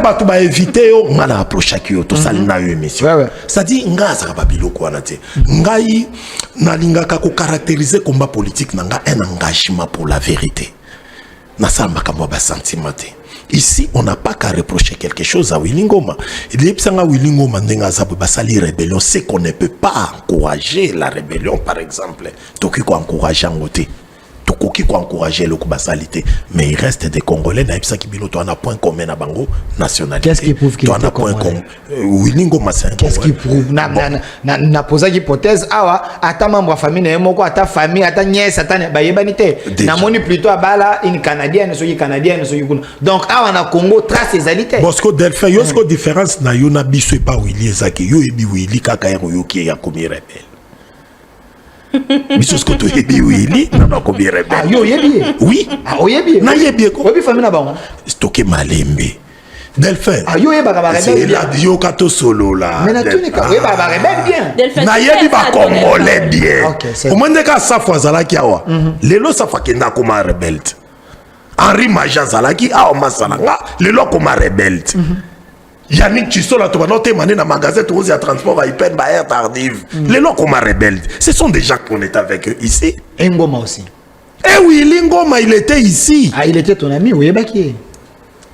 batu ba éviter yo ngala approcher ki yo to salina yo émission ça dit ngaza ba biloko wana te ngai nalingaka ko caractériser combat politique nanga un engagement pour la vérité na samba kamba ba sentiment te. Ici, on n'a pas qu'à reprocher quelque chose à Wilingoma. Il est à Wilingoma, basali rébellion, c'est qu'on ne peut pas encourager la rébellion, par exemple. Toki ko encourager ngote. Toki ko encourager le kubasalité. Mais il reste des Congolais, naïpsa ki bilo, to an a point commun à Bango, nationalité. Qu'est-ce qui prouve qu'il est Congolais? Wilingoma, c'est un Qu'est-ce qui prouve? Na posé l'hypothèse, awa, ata membre famille, moko, ata famille, ata nièce, ata bayebanité. Na moni plutôt à bala, une Canadienne, donc, awa na Congo, trace ses alité. Bosco Delphin, yosko différence na yo na biso et pas Willy Zaki, yo ebi Willy kaka yo ki ya komi rebelle. Biso sko to ebi Willy, na komi rebelle. Ah yo yebi. Oui. Ah o yebi. Na yebi ko. Obi famille na bango. Stocké Malembe. Delphin. Ah, yo, c'est là, yo, kato solo là. Mais naturellement, oui, bien. Delphin, Na yebi ba congolais bien. Ok, c'est Comment est-ce que ça fois zalaki awa? Lelo ça fois kenda koma rebelle. Henri Maja zalaki awa masalanga, lelo koma rebelle. Yannick Chisola to banote mané na magasin to ya transport va hyper ba air tardive. Lelo koma rebelle. Ce sont des gens qu'on est avec eux ici. Ngoma aussi. Eh oui, Lingoma il était ici. Ah, il était ton ami, oui, baki.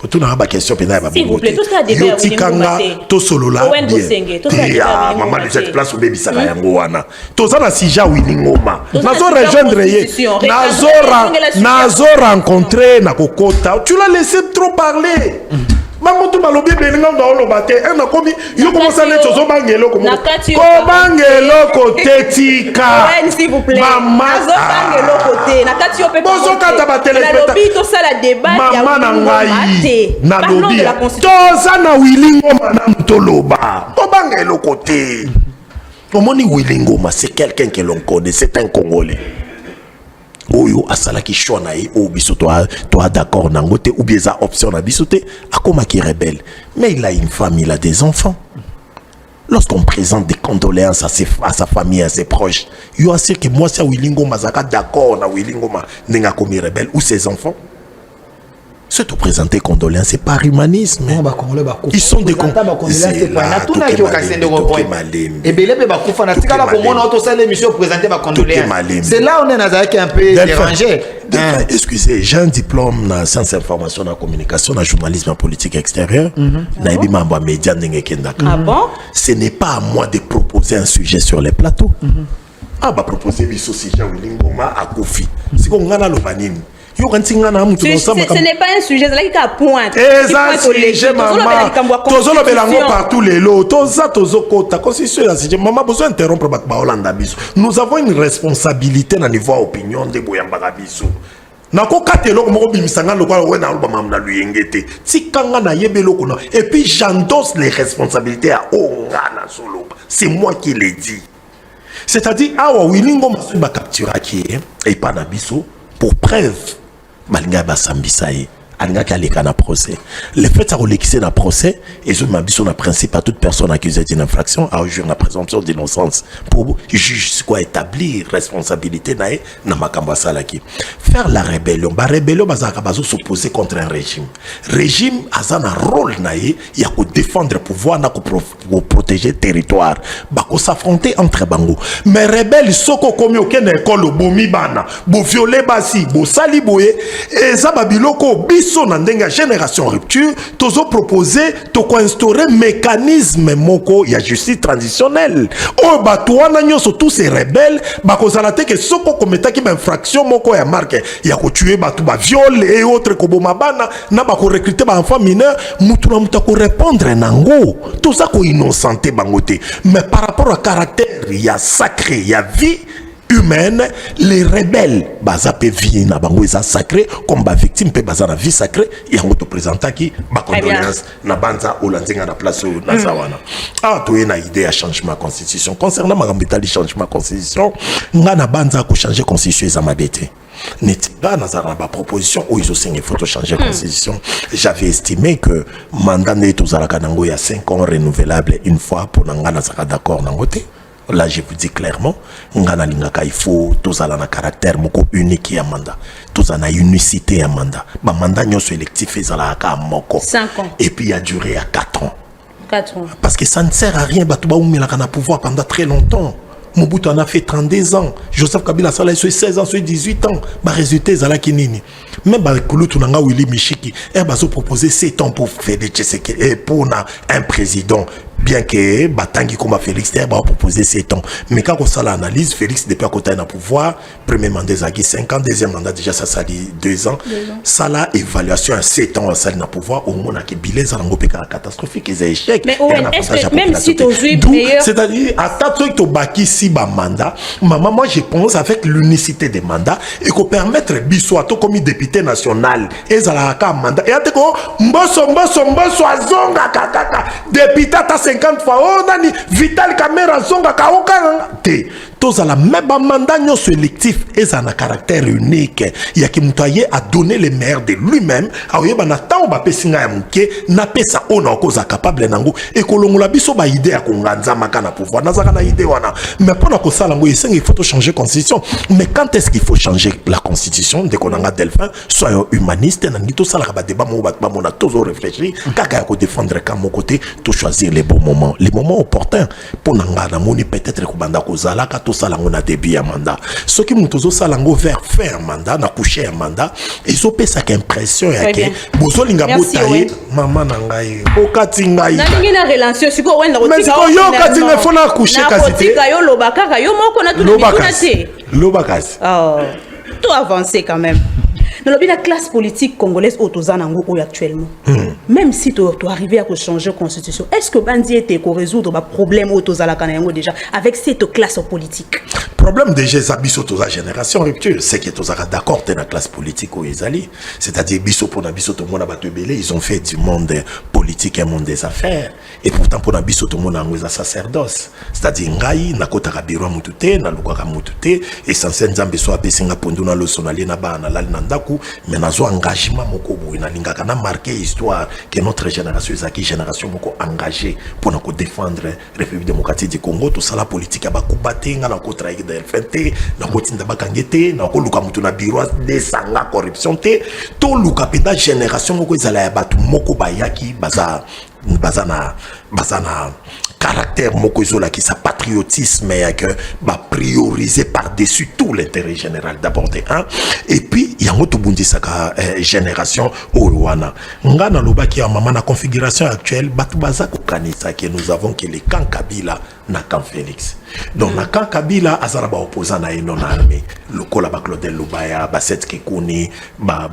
Tout n'a pas question pénale. S'il vous plaît, tout ça a débat Yo tikanga to solo là. Owen Bosenge, tout ça a débat. Maman de cette place où baby saka yango wana. To ça na sija Willingoma. Nazo rejoindre ye. Nazo rencontrer na kokota. Tu l'as laissé trop parler. Maman tu malobi beninga ngolo bate. Na komi yo commence à netto zo bangelo komo. Ko bangelo kotetika. Owen s'il vous plaît. Maman zo bangelo kote. Na kati yo pe. Bozo kata ba téléspectateur. Na lobi to ça la débat ya. Maman na ngai. Na lobi. To Toza na Willingoma na mtoloba. Ko bangelo kote. Omoni Willingoma, c'est quelqu'un que l'on connaît, c'est un Congolais. Oyo asalaki choix na ye o biso toi d'accord nangote ou bien za option na biso te akoma ki rebelle, mais il a une femme, il a des enfants. Lorsqu'on présente des condoléances à sa famille, à ses proches, yo assure que moi c'est Willingoma zaka d'accord na Willingoma nenga komi rebelle ou ses enfants. Se te présenter condoléances, c'est par humanisme. Ils sont des condoléances. C'est là où on est un peu dérangé. Excusez, j'ai un diplôme en sciences information, en communication, en journalisme, en politique extérieure. Ah bon? Ce n'est pas à moi de proposer un sujet sur les plateaux. Ah, bah proposer un sujet Willingoma à Kofi. C'est qu'on a l'obanim. Ce n'est pas un sujet, c'est là qu'il y a point. Sujet, maman. Tozo le belango partout les lots. Tozo kota. Maman, besoin d'interrompre Hollande Abisso. Nous avons une responsabilité dans le niveau opinion de Boyamba Abisso. Et puis j'endosse les responsabilités à Ongana Solo. C'est moi qui l'ai dit. C'est-à-dire, awa Willingoma m'a capturé et pas Nabisso pour preuve. Malinga Basambisaï, Alinga Kaleka na procès. Le fait de reléquer dans procès, et je m'abuse na principe à toute personne accusée d'une infraction, à juger la présomption d'innocence pour juge quoi établir responsabilité na makamba salaki. Faire la rébellion, bazaka bazo s'opposer contre un régime. Régime a un rôle naé, il y a que défendre le pouvoir na pour protéger le territoire. Bako s'affronter entre bango. Mais rebelle soko komi aucune école bomi bana, bo violer basi, bo sali boye, et ça babiloko biso na ndenga génération rupture, tozo proposer to instaurer mécanisme moko ya justice transitionnelle. O batouana nyoso tous ces rebelles, bako zalate que soko kometaki ba infraction moko ya marque, ya ko tuer batu ba viol et autres ko bomabana, na bako recruter ba enfant mineur, mutu na mutu ko répondre nango. Tout ça ko innocenté bangote. Mais par rapport au caractère, il y a sacré, il y a vie humaine, les rebelles baza pe vie na bango eza sacré comme ba victime pe baza na vie sacrée et on te présente qui ba condoléances na banza olanzinga na place na zawana. Ah to na idée à changement constitution concernant ma gambitali changement constitution nga na banza ko changer constitution za mabete. Netiga nazara ba proposition où ils ont signé photo changer constitution. J'avais estimé que mandat ne tozalaka nango ya 5 ans renouvelable une fois pour nga nazara d'accord nangote. Là, je vous dis clairement, il faut tous à la caractère moko unique à mandat, tous à la unicité à mandat. Bah mandat n'y a sélectif et ça la moko. 5 ans. Et puis il a duré à 4 ans. 4 ans. Parce que ça ne sert à rien, bah tu vas au pouvoir pendant très longtemps. Mobutu en a fait 32 ans. Joseph Kabila ça a 16 ans, 18 ans. Bah résultat ça la kinini. Même bah Kulu Tunanga Willy Michiki, elle va se proposer 7 ans pour faire des Tshisekedi et pour un président. Bien que Batangi comme Félix va proposer 7 ans. Mais quand on a l'analyse, Félix depuis à côté d'un pouvoir, premier mandat Zagi 5 ans, deuxième mandat déjà ça dit 2 ans. Ça là évaluation à 7 ans ça n'a pouvoir au moins qui bilan ça n'a catastrophique et échec. Mais est-ce que même si tu joues meilleur, c'est-à-dire à ta truc to baki si ba mandat, maman moi je pense avec l'unicité des mandats et qu'on permettre bisoato comme député national et ça la mandat et à te ko mboso azonga kakaka député ta 50 fois oh nani Vital Camera zonga kaoka te tous à la même mandat sélectif et un caractère unique. Il y a qui mutaye à donner le meilleur de lui-même. Alors il y a na temps ba pesinga ya muke na pesa ona koza capable nango et kolongola biso ba idée à konganza makana pouvoir nazaka na idée wana. Mais pour ko sala ngo il faut changer la constitution. Mais quand est-ce qu'il faut changer la constitution dès qu'on a Delphin soyons humanistes nangi to sala ba débat mo ba mona toujours réfléchir kaka ko défendre quand mon côté to choisir les bons moments opportuns pour nanga na moni peut-être ko banda ko zala ka to sala ngona début ya mandat ce qui mutozo sala ngo vers faire mandat na coucher un mandat ils ont fait ça qu'impression ya ke bozo linga botaye maman nangai okati ngai na lingi na relation siko wenda ko tika mais yo kati ngai fona coucher kasi tika yo lobaka yo moko na tout le lobakasi oh tout avancé quand même. Dans la classe politique congolaise actuellement, même si tu arrives à changer la constitution, est-ce que Bandi était pour résoudre le problème déjà avec cette classe politique? Problème déjà, c'est que la génération rupture, c'est que tu es d'accord avec la classe politique où ils allaient. C'est-à-dire, ils ont fait du monde politique un monde des affaires. Et pourtant, pour Nabiso, tout le monde a un sacerdoce. C'est-à-dire, Ngai, Nakota Rabiro Mutute, Nalukara Mutute, essentiel Zambeso Apesinga Ponduna Lo Sonali Naba, Nalal Nandaku, mais nazo engagement Mokobu, Nalinga n'a marqué histoire que notre génération, Zaki, génération Moko engagée pour nous défendre la République démocratique du Congo, tout ça la politique, Bakubatenga, Nakota Fente, Nakotinda Bakangete, Nakoluka Mutuna Biro, Desanga, corruption, tout Lukapenda génération Moko Zala Batu Moko Bayaki, Bazana caractère mokozola qui sa patriotisme et que va prioriser par-dessus tout l'intérêt général d'abord et puis il y a autre bundi saka génération owana ngana loba qui a maman la configuration actuelle batu baza ko kanisa que nous avons que les camp Kabila na camp Félix donc na camp Kabila azara ba opposant na non armée le kola ba Claudel Lubaya ba Seth Kekuni ba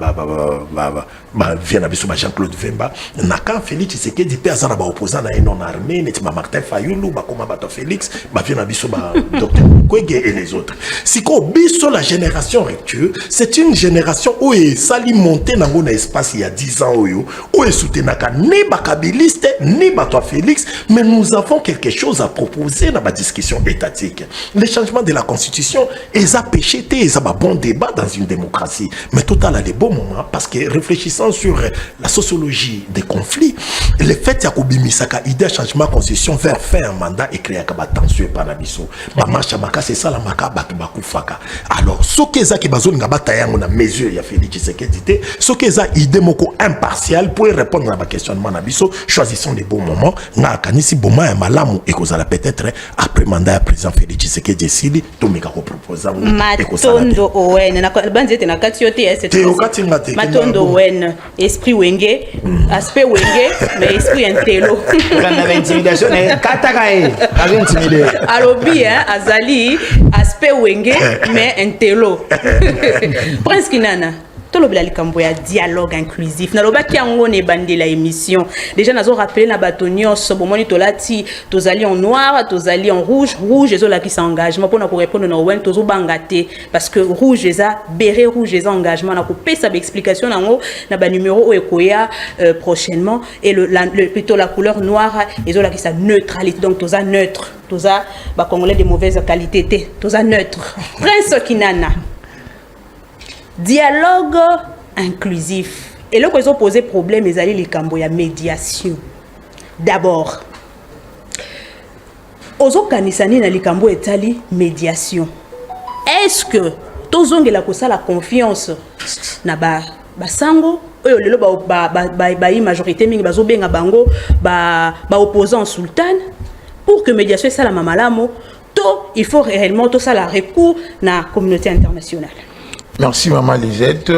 vient biso ba Jean-Claude Vemba na camp Félix c'est que dit azara ba opposant na non armée net ma Martin Fayulu ba koma bato Félix ba vient biso ba docteur Kwege et les autres si ko biso la génération actuelle c'est une génération où est sali monter dans un espace il y a 10 ans où est soutenaka ni ba kabiliste ni bato Félix mais nous avons quelque chose à proposer dans la discussion étatique le changement de la constitution ils a péché ils a bon débat dans une démocratie mais total à des bons moments parce que réfléchissant sur la sociologie des conflits le fait ya kobimisaka idée changement de constitution vers faire un mandat et créer un tension par la biso ba marche maka c'est ça la maka batu bakufaka alors ce que ça qui bazolinga batayango na mesure ya Félix Tshisekedi té ce que ça idée moko impartial pour répondre à ma questionnement na biso choisissons les bons moments nga kanisi boma ya malamu et kozala peut-être après mandat ya président Félix Tshisekedi sili to meka ko proposer Matondo Owen na banzi ete na kati yote c'est Matondo Owen esprit wenge aspect wenge mais esprit intelo kana intimidation katakae kazo intimider alobi azali aspect wenge mais intelo Prince Kinana tolobela likambo ya dialogue inclusif na loba ki yango ne bandela émission déjà nazo rappeler na batonion sobomoni tolati tozali en noir tozali en rouge ezola ki sa engagement pour na ko répondre na wen tozo bangate parce que rouge eza béret rouge eza engagement na ko pesa ba explication nango na ba numéro o ekoya prochainement et plutôt la couleur noire ezola ki sa neutralité donc toza neutre toza ba congolais de mauvaise qualité toza neutre Prince Kinana dialogue inclusif et là qu'ils ont posé problème ils allaient les camboya médiation d'abord aux organisani na likambo etali médiation est-ce que tozonge la kosa la confiance na basango oyo lelo ba majorité mingi bazobenga bango ba opposant sultan pour que médiation ça la mamalamo to il faut réellement tout ça la recours na communauté internationale. Merci Maman Lisette.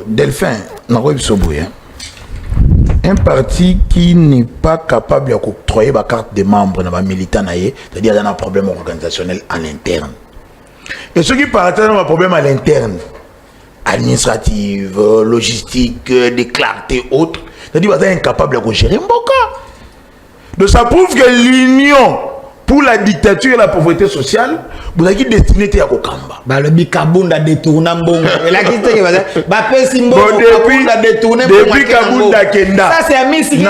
Delphin, un parti qui n'est pas capable d'octroyer la carte des membres dans les militants, c'est-à-dire qu'il y a un problème organisationnel à l'interne. Et ceux qui partent dans un problème à l'interne, administratif, logistique, de clarté, autres, c'est-à-dire qu'ils sont incapables de gérer un boca. Donc ça prouve que l'union pour la dictature et la pauvreté sociale, vous avez destiné à Kokamba. Bah le Bikabunda détourna mbongo. Et la question est bah pesi mbongo Kabunda détourné depuis Kabunda Kenda. Ça c'est un missile.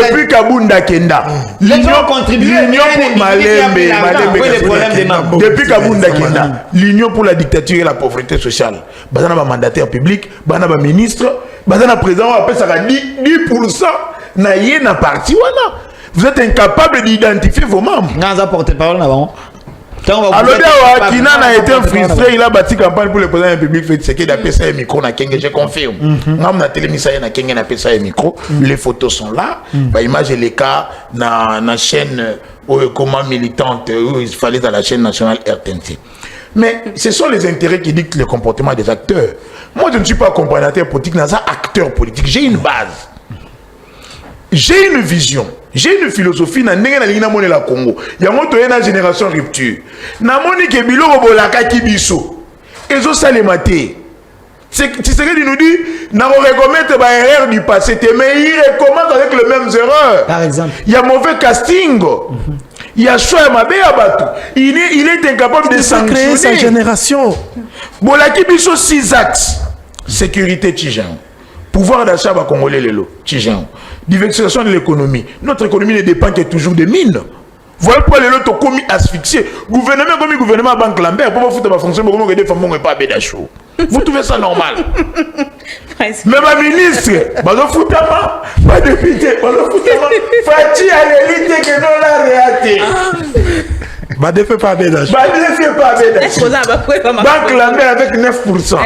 Depuis Kabunda Kenda. L'union contribue. Depuis Kabunda Kenda. L'union pour la dictature et la pauvreté sociale. Bazana ba mandataire public, bazana ba ministre, bazana président après ça va 10% na yé na parti wana. Vous êtes incapable d'identifier vos membres. Naza porte-parole na-bas. Alors, Kinan a été frustré, il a bâti campagne pour le président de la République, fait qu'il a appelé ça un micro, je confirme. Même la télévision, il a appelé ça un micro, les photos sont là, l'image et les cas dans la chaîne comment militante, où il fallait dans la chaîne nationale RTNC. Mais ce sont les intérêts qui dictent le comportement des acteurs. Moi, je ne suis pas accompagnateur politique, mais acteur politique. J'ai une base. J'ai une vision. J'ai une philosophie na ndenge na lingina mone la Congo. Ya moto na génération rupture. Na moni ke biloko bolaka ki biso. Ezo salemate. Tu sais que nous dit na recommettre ba erreur du passé, mais il recommence avec les mêmes erreurs. Par exemple, il y a mauvais casting. Il y a choix mabe abatu. Il est incapable de sanctionner sa génération. Bolaki biso 6 axes. Sécurité Tijan. Pouvoir d'achat va congolais lelo Tijan. Diversification de l'économie. Notre économie ne dépend que toujours des mines. Voilà pourquoi les autres ont commis asphyxié. Gouvernement comme gouvernement Banque Lambert, pour vous foutre ma fonction, comment que des femmes n'ont pas bédachou. Vous trouvez ça normal? Mais ma ministre, ma foutre ma député, ma foutre ma Fati à l'élite que non la réalité. Bah, ne fait pas bédachou. Bah, ne fait pas bédachou. Banque Lambert avec 9%.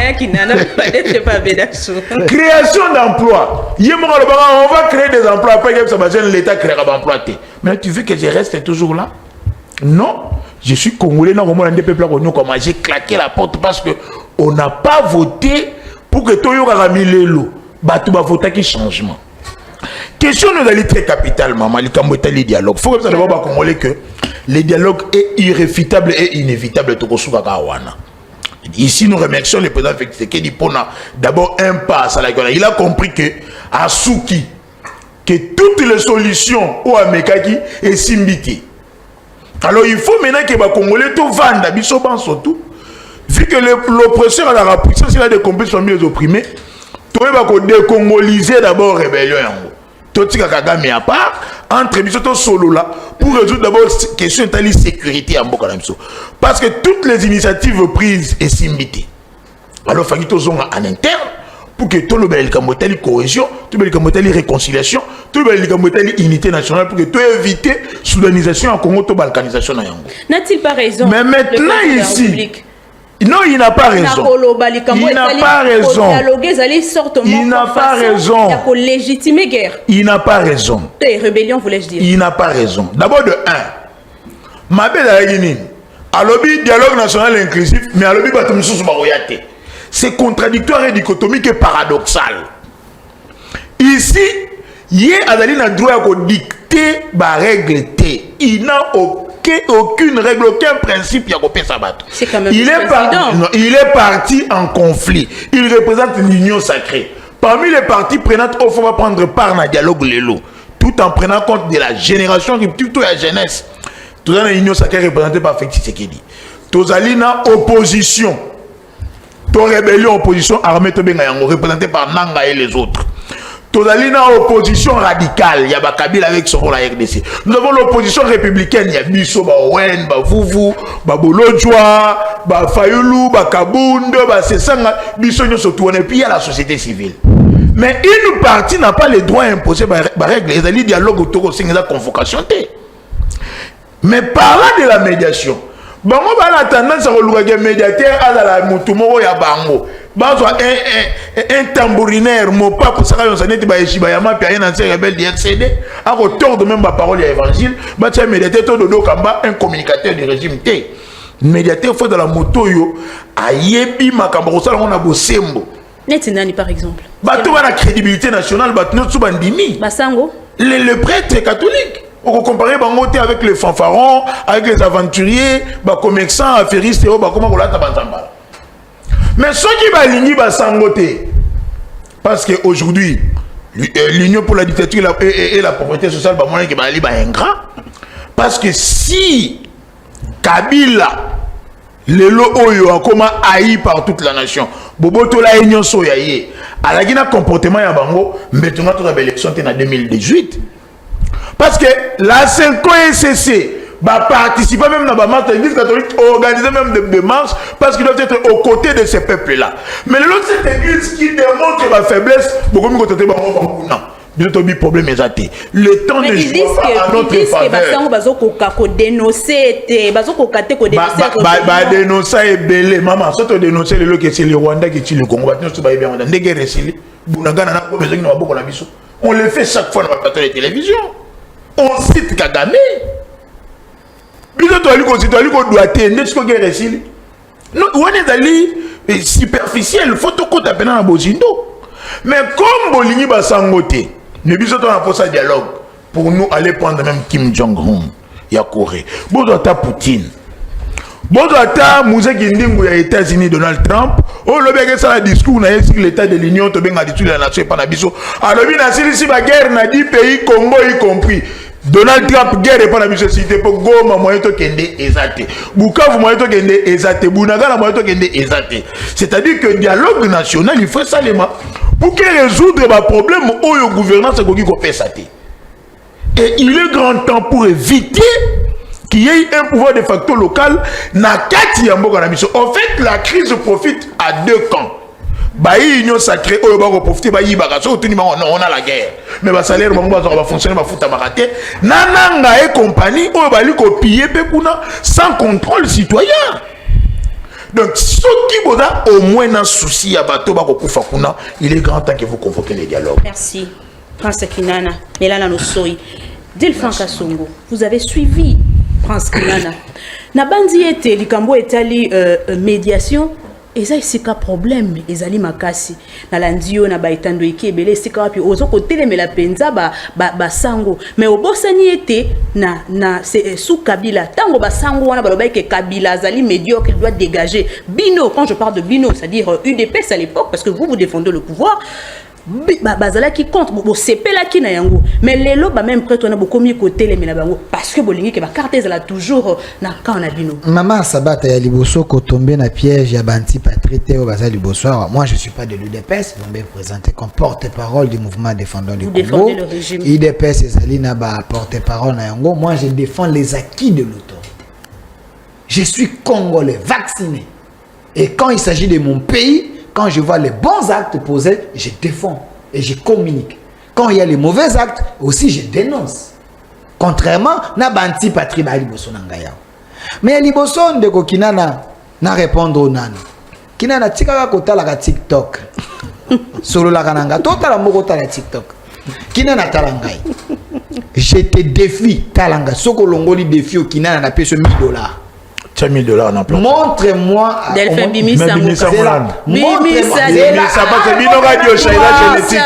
Création d'emplois. On va créer des emplois. Après, l'État créera des emplois. Mais tu veux que je reste toujours là? Non. Je suis congolais. J'ai claqué la porte parce qu'on n'a pas voté pour que tout le monde ait mis l'eau. Tu vas voter qui changement. Question de très capitale, maman. Le dialogue. Il faut que d'abord congolais que le dialogue est irréfutable et inévitable. Ici, nous remercions le président Félix Tshisekedi pour d'abord un pas à la guerre. Il a compris que à Souki, que toutes les solutions au Amekaki est simbiti. Alors il faut maintenant que les Congolais tout vendent, bisoban surtout, vu que l'oppresseur a la puissance, il a des compétences parmi les opprimés, tout le monde va décongoliser d'abord la rébellion. Tout ce Kagame à part, entre les solo là, pour résoudre d'abord la question de la sécurité en Bokanamso. Parce que toutes les initiatives prises est simbiti. Alors il faut que nous en interne, pour que tout le monde ait cohésion, tout le monde ait réconciliation, tout le monde ait unité nationale, pour que tout éviter la soudanisation en Congo, la balkanisation. N'a-t-il pas raison? Mais maintenant ici, non, il n'a pas raison. Il n'a pas raison. Il n'a pas raison. Il n'a pas raison. Rébellion, voulais-je dire. Il n'a pas raison. D'abord de 1. Ma belle alors dialogue national inclusif, mais alors c'est contradictoire et dichotomique et paradoxal. Ici, il y a droit à dicter la règle T. Il n'a aucune règle, aucun principe. C'est quand même il est parti en conflit. Il représente l'union sacrée. Parmi les parties prenantes, il faut prendre part dans le dialogue Lelo, tout en prenant compte de la génération, plutôt la jeunesse. Tout dans l'union sacrée représentée par Félix Tshisekedi. Tout dans l'opposition. Ton rébellion, opposition armée, représentée par Nanga et les autres. Tozalina opposition radicale, il y a Kabila avec son rôle à RDC. Nous avons l'opposition républicaine, il y a Bisso, Owen, Vuvu, Bolodjoa, Fayulu, Kabundo, Sessanga, Bisso, surtout, et puis il y a la société civile. Mais une partie n'a pas les droits imposés par règle. Il y a des dialogues autour de la convocation. Mais parlant de la médiation, bango a tendance à relouer un médiateur à la moutumo ya bango. Bango un tambourinaire, mon papa, ça va s'en être Bayama, puis un ancien rebelle d'RCD, à retour de même ma parole à l'évangile, un médiateur de Kamba, un communicateur du régime T. Médiateur fait de la moto yo, a yebi makambrosa, on a bossembo. Netinani par exemple. Bato la crédibilité nationale, bato notre bandimi. Basango. Le prêtre catholique. On peut comparer Bangote avec les fanfarons, avec les aventuriers, les commerçants, les affairistes, comment on l'a tabanzamba. Mais ceux qui va l'igni Basangote, parce qu'aujourd'hui, l'Union pour la dictature et la pauvreté sociale, qui va aller ingrat, Parce que si Kabila, lelo oyo akoma haï par toute la nation, boboto la union soyaye, à la guina comportement ya bango, mettons notre élection en 2018. Parce que la CENCO SCC va participer même dans la marche, l'Église catholique organiser même des marches parce qu'ils doivent être aux côtés de ces peuples-là. Mais l'autre, cette église qui démontre la faiblesse, beaucoup de côté, non. Le problème est athée. Le temps ne joue pas à notre faveur. Dénoncer est belé. Maman, si tu dénonces le Rwanda qui est le Congo, on le fait chaque fois dans la plateau de télévision. On cite Kagame. Non, on est allé superficiel. Faut tout taper dans la bozindo. Mais comme Bolini Basangote, nous avons un dialogue pour nous aller prendre même Kim Jong-un, ya Corée. Bodota Poutine. Bodota Moussa Gindingu ya États-Unis, Donald Trump. Oh, le bec ça discours na sur l'état de l'Union, to benga dit la nation pas na biso. Alors bi na si ba guerre na 10 pays Congo y compris. Donald Trump guerre et pas la biso cité pour Goma moyen to kende ezate. Bukavu moyen to kende ezate. Bunagana moyen to kende ezate. C'est-à-dire que le dialogue national il faut ça les pour résoudre les problèmes où le gouvernement se fait ça. Et il est grand temps pour éviter qu'il y ait un pouvoir de facto local na kati ya mboka na biso. En fait, la crise profite à deux camps. Bayi union sacrée oyo ba ko profiter bayi bakaso tout on a la guerre. Mais ba salaire bango ba fonctionner ba futa marate. Nananga et compagnie oyo bali ko piller pe kuna sans contrôle citoyen. Donc, ce qui vous a au moins un souci à bateau, il est grand temps que vous convoquez les dialogues. Merci. Prince Kinana, Melana Nosoi. Delphin Kassongo, vous avez suivi Prince Kinana. Nabandi était, Likambo etali médiation. Et ça, c'est un problème. Ils allaient makasi. Na landio na baitando ikebele c'est quand puis aux côtés mais la penza ba sango. Mais au bossani était na c'est sous Kabila. Tango ba sango wana ba que Kabila zali médiocre, il doit dégager. Bino, quand je parle de Bino, c'est-à-dire UDPS à l'époque, parce que vous défendez le pouvoir. Bazala qui compte bo CP la qui na yango mais les lots même près on a beaucoup mieux côté les menabango parce que bolingi que ba carte là toujours na quand on a bino maman sabata ya liboso ko tomber na piège ya banti patrité au bazali liboso. Moi je suis pas de l'UDPS, je me présenter comme porte-parole du mouvement défendant le Congo. Défendez le régime. UDPS ezali na ba porte-parole na yango. Moi je défends les acquis de l'autorité. Je suis congolais vacciné et quand il s'agit de mon pays, quand je vois les bons actes posés, je défends et je communique. Quand il y a les mauvais actes, aussi je dénonce. Contrairement, na banti patri ba liboso nangaya. Mais liboso ndeko Kinana na répondre au nana. Kinana tikaka kotala ka TikTok. Solo la kananga tota la moko tala TikTok. Kinana talangai. Je te défie talanga soko longoli défi au Kinana na peso $1000. $1000 en plein. Montre-moi. Delphin Bimisa. Bimisa. Bimisa. Ça parce que Bino Radio Shaila génétique.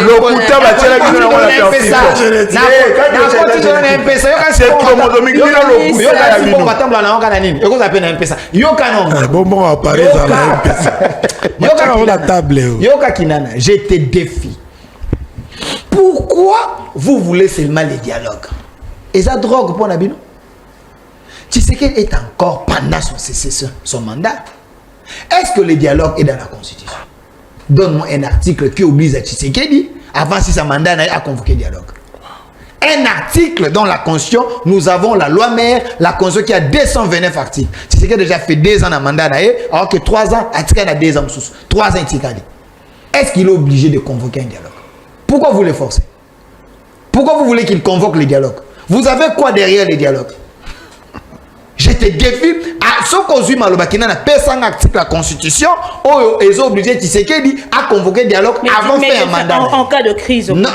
Le Kouta va tirer la gueule dans la c'est chromosomique. Bon, apparaît dans la MPC. Yoka table. Yoka Kinana, je te défie. Pourquoi vous voulez seulement les dialogues? Et ça drogue pour Nabino? Tshisekedi est encore pendant son mandat. Est-ce que le dialogue est dans la Constitution? Donne-moi un article qui oblige à Tshisekedi, avant si sa mandat n'a à convoquer le dialogue. Un article dans la Constitution, nous avons la loi mère, la Constitution qui a 229 articles. Tshisekedi a déjà fait 2 ans de mandat, alors que 3 ans, Atika a 2 ans sous. 3 ans, Tshisekedi. Est-ce qu'il est obligé de convoquer un dialogue? Pourquoi vous le forcez? Pourquoi vous voulez qu'il convoque le dialogue? Vous avez quoi derrière le dialogue? Je te défie à ce qu'on suit Malobakina n'a pas un article de la Constitution où ils ont obligé Tshisekedi à convoquer un dialogue avant de faire un mandat. En cas de crise. Non,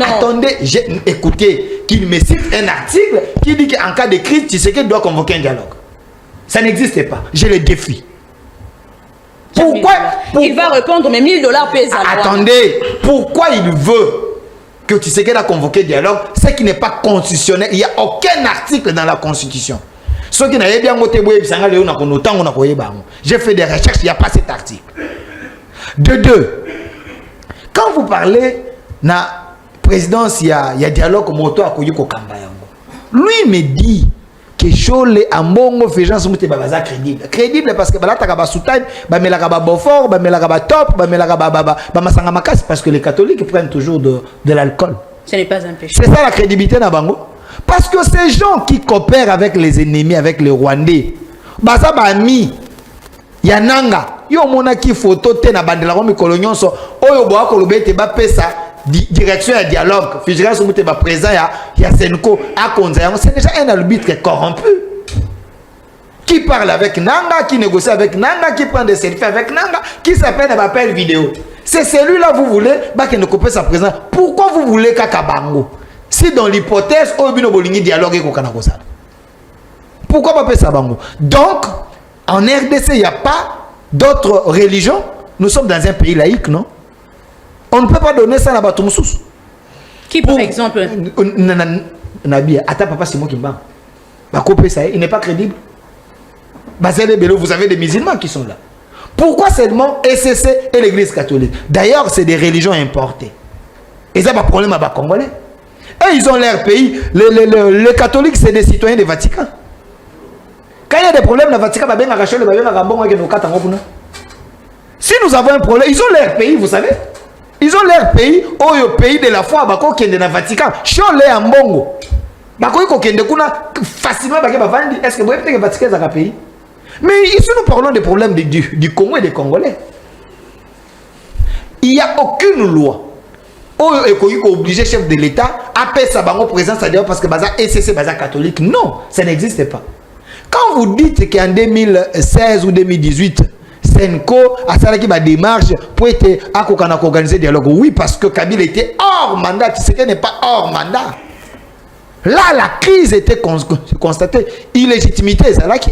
attendez, écoutez, qu'il me cite un article qui dit qu'en cas de crise, Tshisekedi doit convoquer un dialogue. Ça n'existe pas. Je le défie. Pourquoi il va répondre, mais $1000 pèse à attendez, pourquoi il veut que Tshisekedi a convoqué un dialogue? C'est qui n'est pas constitutionnel. Il n'y a aucun article dans la Constitution. Ceux qui n'avaient bien voté, j'ai fait des recherches, il n'y a pas cet article. De deux, quand vous parlez de la présidence, il y a dialogue moto à Koyuko Kamba. Lui me dit que Chole Ambongo fait gens sont baza crédible. Crédible parce que balata ka ba soutane, ba melaka ba Beaufort, ba melaka ba top, ba melaka ba masanga makas parce que les catholiques prennent toujours de l'alcool. Ce n'est pas un péché. C'est ça la crédibilité na bango. Parce que ces gens qui coopèrent avec les ennemis, avec les Rwandais, baza ba ami yananga, yo mona ki photo te na bandela ko mikolo nyonso, oyo boa ko lobete ba pesa direction à dialogue, Fijira Soumouté va présent, il y a Senko, à Konza, c'est déjà un arbitre corrompu. Qui parle avec Nanga, qui négocie avec Nanga, qui prend des selfies avec Nanga, qui s'appelle un appel vidéo. C'est celui-là, vous voulez, qu'il ne coupe sa présence. Pourquoi vous voulez Kakabango? Si dans l'hypothèse, Obino Bolingi dialogue avec Okanakosa. Pourquoi pas ça bango? Donc, en RDC, il n'y a pas d'autres religions. Nous sommes dans un pays laïque, non? On ne peut pas donner ça à Batumoussous. Qui, par exemple? Nabi, attends, papa, c'est moi qui me bats. Il n'est pas crédible. Vous avez des musulmans qui sont là. Pourquoi seulement SCC et l'église catholique? D'ailleurs, c'est des religions importées. Et ça, pas problème à Congolais. Et ils ont leur pays. Les catholiques, c'est des citoyens du Vatican. Quand il y a des problèmes, le Vatican va bien arracher le bébé à si nous avons un problème, ils ont leur pays, vous savez. Ils ont leur pays, au pays de la foi, bako kende na Vatican, chole en Mbongo. Bako ko kende kuna facilement bako bavandi. Est-ce que vous avez peut-être Vatican dans un pays? Mais ici nous parlons des problèmes du Congo et des Congolais. Il n'y a aucune loi. Oyo ekoyi ko obliger chef de l'État à payer sa bango présence à dire parce que baza SCC baza catholique. Non, ça n'existe pas. Quand vous dites qu'en 2016 ou 2018 Senko a ça qui va démarche pour être à organiser dialogue. Oui, parce que Kabila était hors mandat. Tu sais qu'elle n'est pas hors mandat. Là, la crise était constatée. Illégitimité, c'est là qui.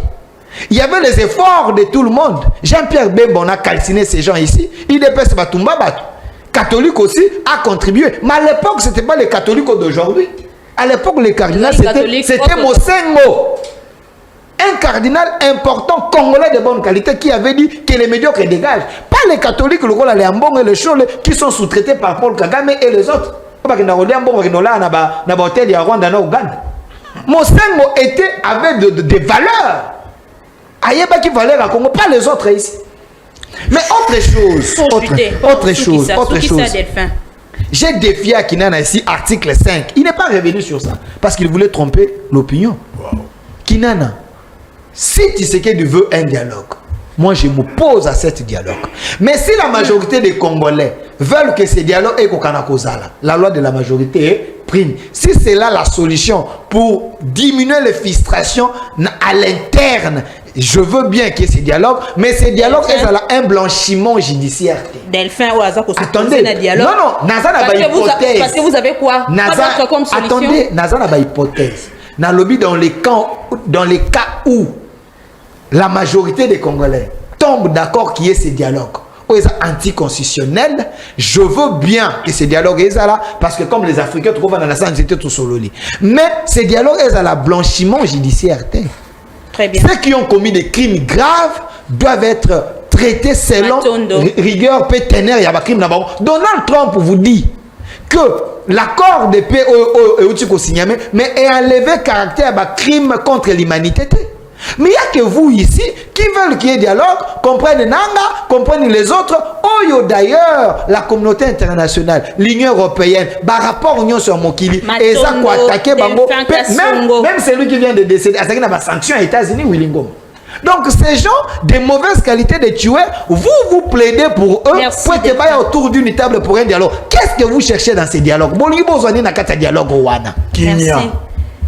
Il y avait les efforts de tout le monde. Jean-Pierre Bemba, on a calciné ces gens ici. Il dépasse Batumba Batu. Catholique aussi a contribué. Mais à l'époque, ce n'était pas les catholiques d'aujourd'hui. À l'époque, les cardinals, c'était Mosengo. Un cardinal important, congolais de bonne qualité, qui avait dit que les médiocres dégagent. Pas les catholiques, le Gola, les Ambong et les Chole, qui sont sous-traités par Paul Kagame et les autres. Mosengo avait des valeurs. Ayeba qui valait à Congo, pas les autres ici. Mais autre chose. J'ai défié Kinana ici, article 5. Il n'est pas revenu sur ça, parce qu'il voulait tromper l'opinion. Wow. Kinana, si Tshisekedi veut un dialogue, moi je m'oppose à ce dialogue. Mais si la majorité des Congolais veulent que ce dialogue est Kokanakozala, la loi de la majorité prime. Si c'est là la solution pour diminuer les frustrations à l'interne, je veux bien qu'il y ait ce dialogue, mais ce dialogue est un blanchiment judiciaire. Delphin ou Azako, attendez, dialogue. Non, Naza n'a pas hypothèse. Parce que vous avez quoi? Comme solution. Attendez, Naza n'a pas hypothèse. Dans le lobby, dans les cas où la majorité des Congolais tombent d'accord qu'il y ait ce dialogue, ou est anticonstitutionnel, je veux bien que ce dialogue est là, parce que comme les Africains trouvent dans la santé tout solo. Mais ce dialogue est à la blanchiment judiciaire. Très bien. Ceux qui ont commis des crimes graves doivent être traités selon rigueur péténaire. Il y a des crimes là-bas. Donald Trump vous dit que l'accord de paix est signé, mais est enlevé caractère de crime contre l'humanité. Mais il n'y a que vous ici qui veulent qu'il y ait dialogue, comprennent Nanga, comprennent les autres. Oyo d'ailleurs, la communauté internationale, l'Union européenne, par rapport à l'Union sur Mokili, et ça quoi attaquer Bango, même celui qui vient de décéder, à ça qu'il y a des sanctions aux États-Unis, Willingom. Donc ces gens de mauvaise qualité de tueurs, vous plaidez pour eux. Merci pour être pas autour d'une table pour un dialogue. Qu'est-ce que vous cherchez dans ces dialogues?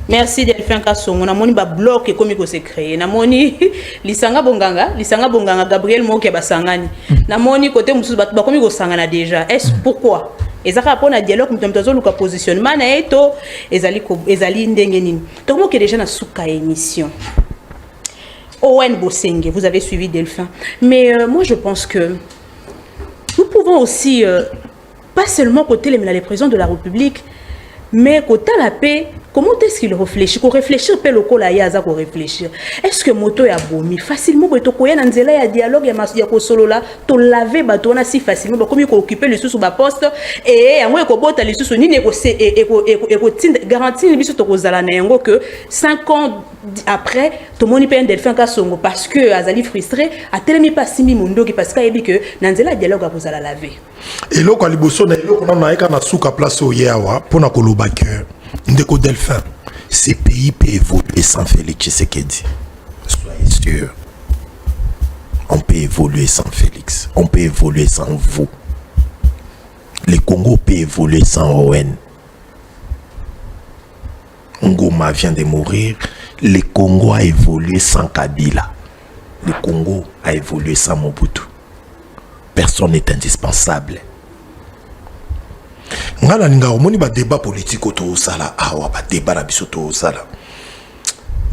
Merci Delphin Kassongo. Namoni ba bloc comme il s'est créé. Namoni lisanga bonganga Gabriel Moke basangani. Namoni côté mususu ba comme il sangana déjà. Est-ce pourquoi? Ezaka rapport na dialogue mtomtozo luka positionnement na eto ezali ndenge nini. Donc moi qui déjà na suka émission. Owen Bosenge, vous avez suivi Delphin. Mais moi je pense que nous pouvons aussi pas seulement côté les présidents de la République, mais côté la paix comment est-ce qu'il réfléchit? Qu'on réfléchir, peut le cola yaza qu'on réfléchir. Est-ce que moto ya bomi facilement beto koya na nzela ya dialogue ya ko solo là, to laver bato na si facilement ba comme ko occuper le sous ba poste et yango ko bota le sous ni négocier et garantir le biso to kozala na yango que 5 ans après to moni pe un delphin ka songo parce que azali frustré a telemi pas simi mundo parce qu'il dit que na nzela dialogue a kozala laver. Et là quand liboso na eloko na eka na suka place oyewa pona koloba que ndeko delphin ces pays peuvent évoluer sans Félix Tshisekedi. Soyez sûr. On peut évoluer sans Félix. On peut évoluer sans vous. Le Congo peut évoluer sans Owen. Ngoma vient de mourir. Le Congo a évolué sans Kabila. Le Congo a évolué sans Mobutu. Personne n'est indispensable. Ngana ninga omoni ba débat politique autour sala awa ba débat na biso to sala.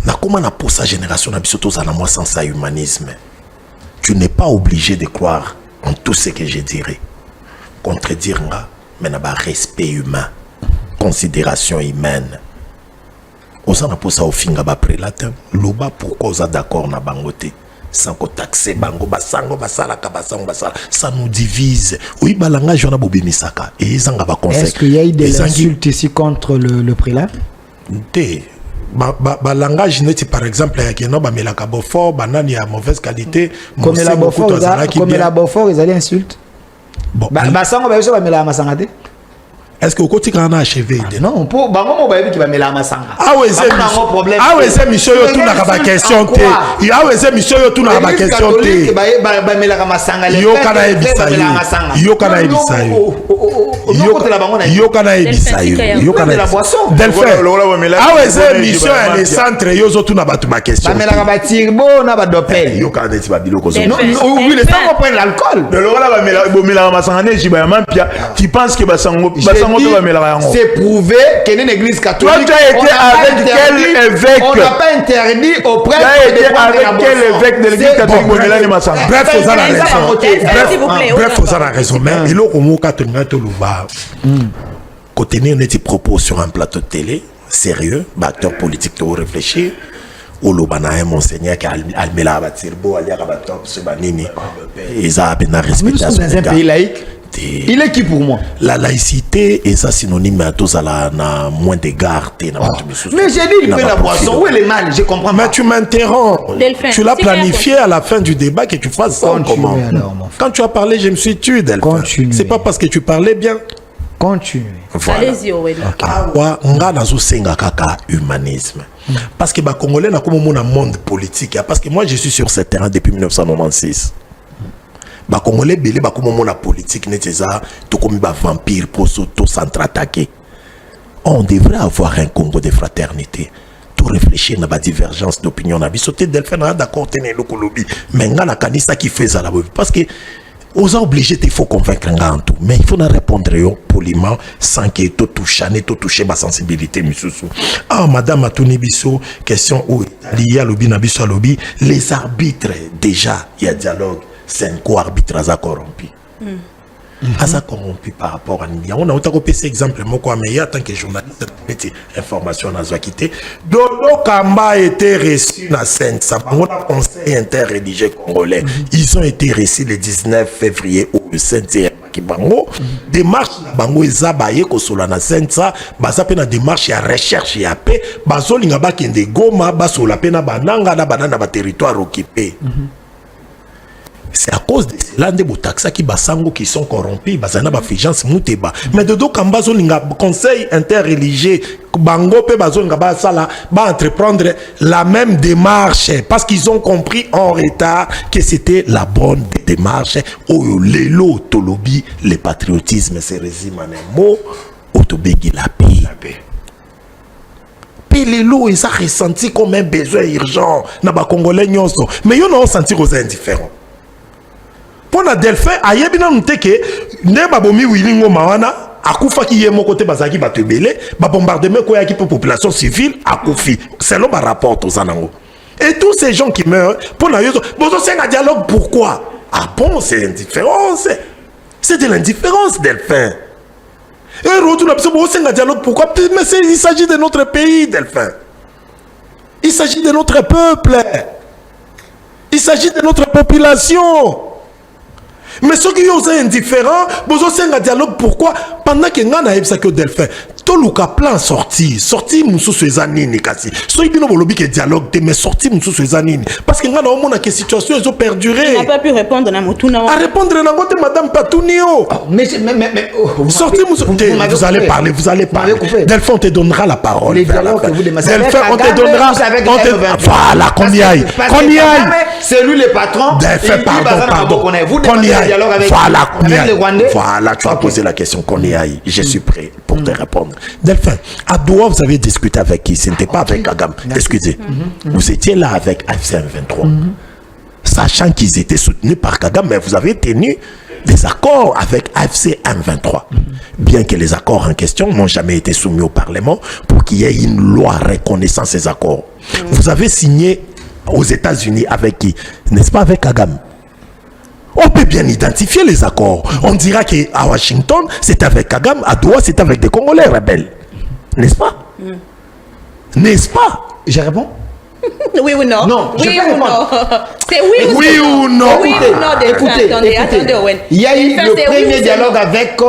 Na comment na pour sa génération na biso to sala moi sans ça humanisme. Tu n'es pas obligé de croire en tout ce que je dirais. Contredire nga mais na ba respect humain, considération humaine. Osana pour ça au finga ba prélatin, loba pourquoi osa d'accord na bangote. Sans qu'on taxe bango basango basala kabasango basala ça nous divise oui balanga jona bobi misaka et ils va conseil. Est-ce qu'il y a eu des insultes ici contre le prélat? Langage net par exemple il y a no ba melaka bofort banani à mauvaise qualité comme la bofort ils allaient insultes bon basango ba biso ba melaka masanga te. Est-ce que au quotidien on a achevé? Non, pour bango ba qui va melaka masanga. Ah ouais, c'est monsieur yo tout na ba question té. Ah ouais, c'est monsieur yo tout na ba question té. Ba melaka masanga les. Yo kana ebisa yo. Yo kana ebisa yo. Yo kana ebisa yo. Yo kana la boisson. Delphin. Ah ouais, c'est monsieur le centre yo zo tout na ba ma question. Ba melaka ba tirbo na ba dopel. Yo kana ti ba biloko zo. Non, oui, les sango prennent l'alcool. Le lora ba melaka masanga ne jiba mampia. Tu penses que basango c'est prouvé qu'il y a une église catholique. Toi, tu as été avec quel évêque? On n'a pas interdit au prêtre. Tu as été avec quel évêque de l'église catholique? Bref, vous avez raison. Bref, vous avez raison. Mais il y a un mot qui quand tenir des propos sur un plateau de télé, sérieux, acteur politique de réfléchir, ou le banaï monseigneur qui a almela batirbo, alia rabatop, ce banini, ils ont à peine respecté. Nous sommes dans un pays laïque. Il est qui pour moi? La laïcité est ça synonyme à tous à la moins d'égard. Mais j'ai dit il fait la boisson. Où est le mal? Je comprends. Mais tu m'interromps. Tu l'as planifié à la fin du débat que tu fasses ça. Comment? Quand tu as parlé, je me suis tué, Delphin. C'est pas parce que tu parlais bien. Continue. Voilà. Allez-y, Aurélie. Awa nga nazo senga kaka humanisme. Parce que ba Congolais na comme mon monde politique. Parce que moi je suis sur ce terrain depuis 1996. Ba Congolais belé ba comme mon politique n'était tout comme ba vampire pour s'auto-attaquer. On devrait avoir un Congo de fraternité. Tout réfléchir na ba divergence d'opinion na bisoté Delphin na d'accord tenir le kolobi. Mais nga na kanisa qui fait ça là parce que aux obligés il faut convaincre un tout mais il faut nous répondre poliment sans que tout toucher ma sensibilité misusu. Ah madame Atuni Bisso question où il y a lobby na biso lobby les arbitres déjà il y a dialogue c'est un co-arbitre à corrompu. Ça corrompu par rapport à Nidia. On a autant copié cet exemple, moi, mais il y a tant que journaliste, information à quitté. Dodo Kamba a été reçu dans Saint-Sa. On a conseil interreligieux congolais. Ils ont été reçus le 19 février au Saint-Sa. Bango démarche bango ezabaye ko sola na Saint-Sa baza pe na démarche ya recherche ya paix bazolinga bakende Goma basola pe na bananga na banana ba territoire occupé. C'est à cause de cela que les taxis qui basango qui sont corrompus, bazana ba figence muteba. Mais de donc ambazo linga conseil interreligieux bango pe bazo linga ba sala ba entreprendre la même démarche parce qu'ils ont compris en retard que c'était la bonne démarche. Oh lelo tolobi le patriotisme c'est résime en un mot autobegi la paix. Lelo ils ont ressenti comme un besoin urgent na ba congolais nyonso mais ils ont senti aux indifférents. Pour la Delphin, ayebina nteke ne babomi wilingo mawana akufa ki yemo côté bazaki batebele ba bombardement ko yaki pour population civile akufi selon ba rapport aux anango. Et tous ces gens qui meurent pour na yozo bozo senga dialogue pourquoi? Ah bon c'est indifférence. C'est de l'indifférence Delphin. Et retour à dialogue, pourquoi? Mais il s'agit de notre pays, Delphin. Il s'agit de notre peuple. Il s'agit de notre population. Mais ceux qui sont indifférents, vous avez un dialogue. Pourquoi? Pendant que nous avons Delphin, tout le plan sorti moussou Suezanini kasi. Ceux qui ont dit que dialogue, mais sorti moussou Suezanini. Parce que nous avons une situation, ils ont perduré. On n'a pas pu répondre à Moutuna. À répondre à Madame Patounio. Mais sorti moussou. Vous allez parler. Delphin, on te donnera la parole. Les dialogues que vous demandez. Delphin, on te donnera. Voilà, qu'on y aille. Qu'on y aille. C'est lui le patron. Delphin, pardon. Vous demandez le dialogue avec les Rwandais. Voilà, tu as posé la question, qu'on y aille. Je suis prêt pour te répondre. Delphin, à Doha, vous avez discuté avec qui? Ce n'était pas avec Kagame. Excusez. Vous étiez là avec AFC-M23. Sachant qu'ils étaient soutenus par Kagame, mais vous avez tenu des accords avec AFC-M23. Bien que les accords en question n'ont jamais été soumis au Parlement pour qu'il y ait une loi reconnaissant ces accords. Vous avez signé aux États-Unis avec qui? N'est-ce pas avec Kagame? On peut bien identifier les accords. On dira qu'à Washington, c'est avec Kagame, à Doha, c'est avec des Congolais rebelles. N'est-ce pas? N'est-ce pas? Je réponds? Oui ou non? Non, je oui peux ou non? C'est oui ou non? Oui ou non? Oui ou non? Écoutez, Attendez, Owen. il y a eu le premier oui dialogue avec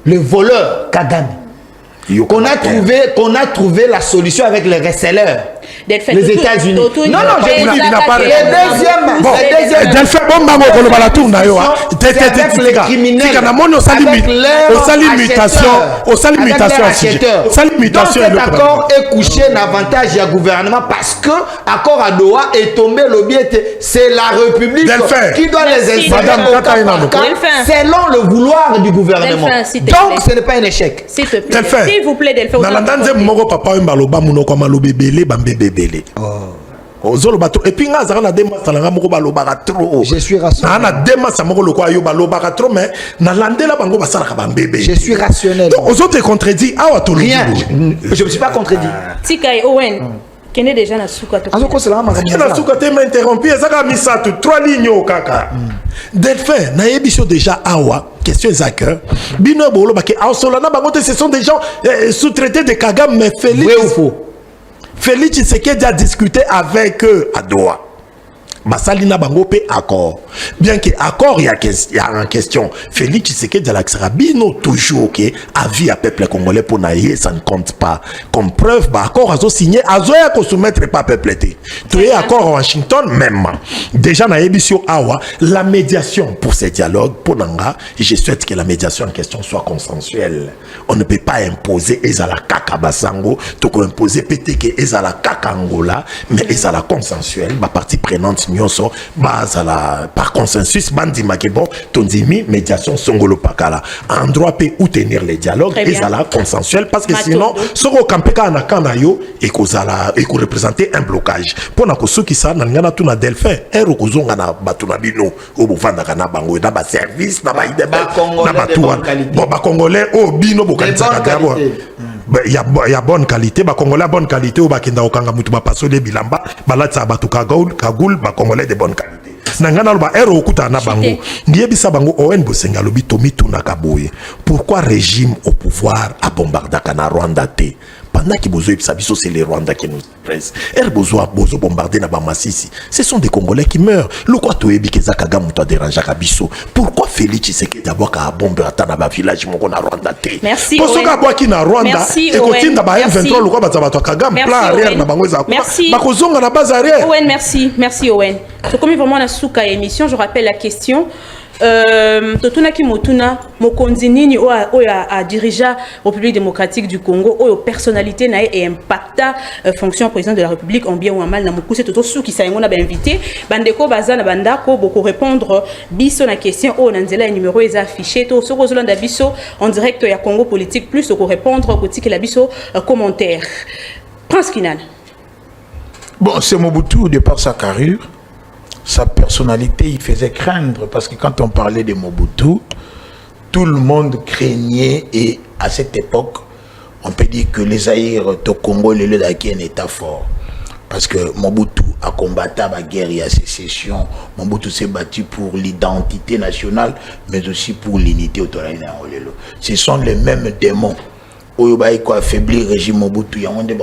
le voleur Kagame. Qu'on a trouvé la solution avec les resellers. Les États-Unis. Non, je vous dis, il n'a pas répondu. Le deuxième. Delphin, bon, maman, on va la tourner. C'est avec les criminels. Donc cet accord est couché un avantage du gouvernement parce que l'accord à Doha est tombé, c'est la République qui doit les insérer au cas par cas selon le vouloir du gouvernement. Donc ce n'est pas un échec. S'il te plaît. S'il vous plaît, Delphin. Et puis, je suis rationnel. Je suis rationnel. Donc, aux autres contredit. Rien. Je ne me suis pas contredit. Tika et Owen. Qui est déjà dans Souka. interrompu. Trois lignes au caca. Delphin, naïbiso déjà awa. Question Zaka. Bino Bolo Baki. Ce sont des gens sous-traités de Kagame, mais Félix. Vrai ou faux? Félix Tshisekedi a discuté avec eux à Doha. Basalina Bangope accord. Bien que accord il y a en question. Félix Tshisekedi Bino toujours que avis à peuple congolais pour naïe ça ne compte pas. Comme preuve, accord a signé azoya ko soumettre pas peuple té. Tu es accord à Washington même. Déjà na ebisio awa la médiation pour ces dialogues pour nanga, je souhaite que la médiation en question soit consensuelle. On ne peut pas imposer ezala kaka basango, to ko imposer pété ezala kaka Angola, mais ezala consensuelle, ma partie prenante nyonso bazala par consensus bandima ke bon tondimi médiation songolo pakala endroit peut où tenir les dialogues ezala consensuel parce que sinon soko kampeka na kanayo et kozala et ko représenter un blocage pour na kosuki ça na ngana tuna Delphin ero kozonga na batuna bino obuvanda kana bango na ba service na ba ideba na batua bon ba congolais o bino bokanisa kadabo il y a bonne qualité ba congolais bonne qualité ou ba kenda okanga mutu ba pasole bilamba balatsa batu kagul ba congolais de bonne qualité nangana ba ero okuta na bango ngiyebisa bango Owen Bosenga lobi tomitu na kaboye pourquoi régime au pouvoir a bombardé na Rwanda té pendant que c'est les Rwandais qui nous pressent. Et besoin de bombarder na Masisi. Ce sont des Congolais qui meurent. Le quoi tu es que Kagame t'a dérangé à Bisso. Pourquoi Félix Tshisekedi d'abord qu'à bomber à na village mon na Rwanda té. Merci. Pour ce gars qui na Rwanda et continue na ba M23 le quoi ba Kagame plan arrière na bango za. Merci. Ba kozonga na base arrière. Owen, merci Owen. C'est comme vraiment na souka émission, je rappelle la question. Totunaki Motuna mokonzi nini a dirigea République démocratique du Congo oyo personnalité na et impacta fonction président de la République en bien ou en mal na mokuse toto sou ki sayengo na ba invité bandeko bazana bandako boko répondre biso na question o na nzela numéro eza affiché to soko zolanda biso en direct ya Congo politique plus ko répondre ko tikela biso commentaire Prince Kinane. Bon, c'est Mobutu de par sa carrure. Sa personnalité, il faisait craindre parce que quand on parlait de Mobutu, tout le monde craignait et à cette époque, on peut dire que les Zaïre au Congo, le Leda qui est un état fort. Parce que Mobutu a combattu la guerre et la sécession. Mobutu s'est battu pour l'identité nationale, mais aussi pour l'unité autonomie. Ce sont les mêmes démons. Où il faut affaiblir le régime Mobutu. Il y a des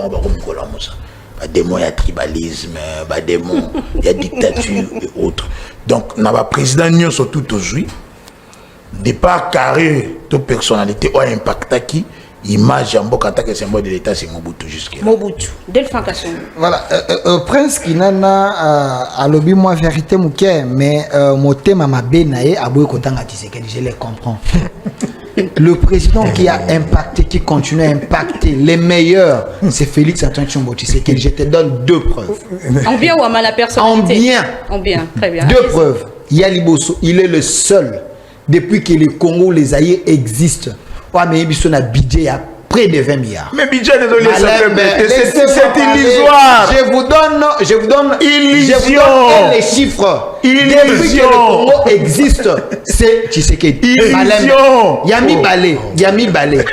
démons, il y a tribalisme, des démons, il y a dictature et autres. Donc, nous avons un président surtout aujourd'hui. Départ carré de personnalité ou impact qui image en bokata que symbole de l'état c'est Mobutu jusqu'à Mobutu Delphin Kasongo. Voilà, Prince Kinana a lobby moi vérité mouké mais mon thème m'a benaye a boy kotanga Tshisekedi, je les comprends. Le président qui a impacté, qui continue à impacter les meilleurs, c'est Félix Antoine Tshombo Tshisekedi. Je te donne 2 preuves. En bien ou en mal la personnalité? En bien. En bien, très bien. 2 preuves. Yali Bosso, il est le seul depuis que le Congo, les Aïeux existent. Mais il a un budget il y a près de 20 milliards. Mais budget, désolé, c'est illusoire. Je vous donne les chiffres. Depuis que le Congo existe, c'est Tshisekedi. Illusion. Yami Balé.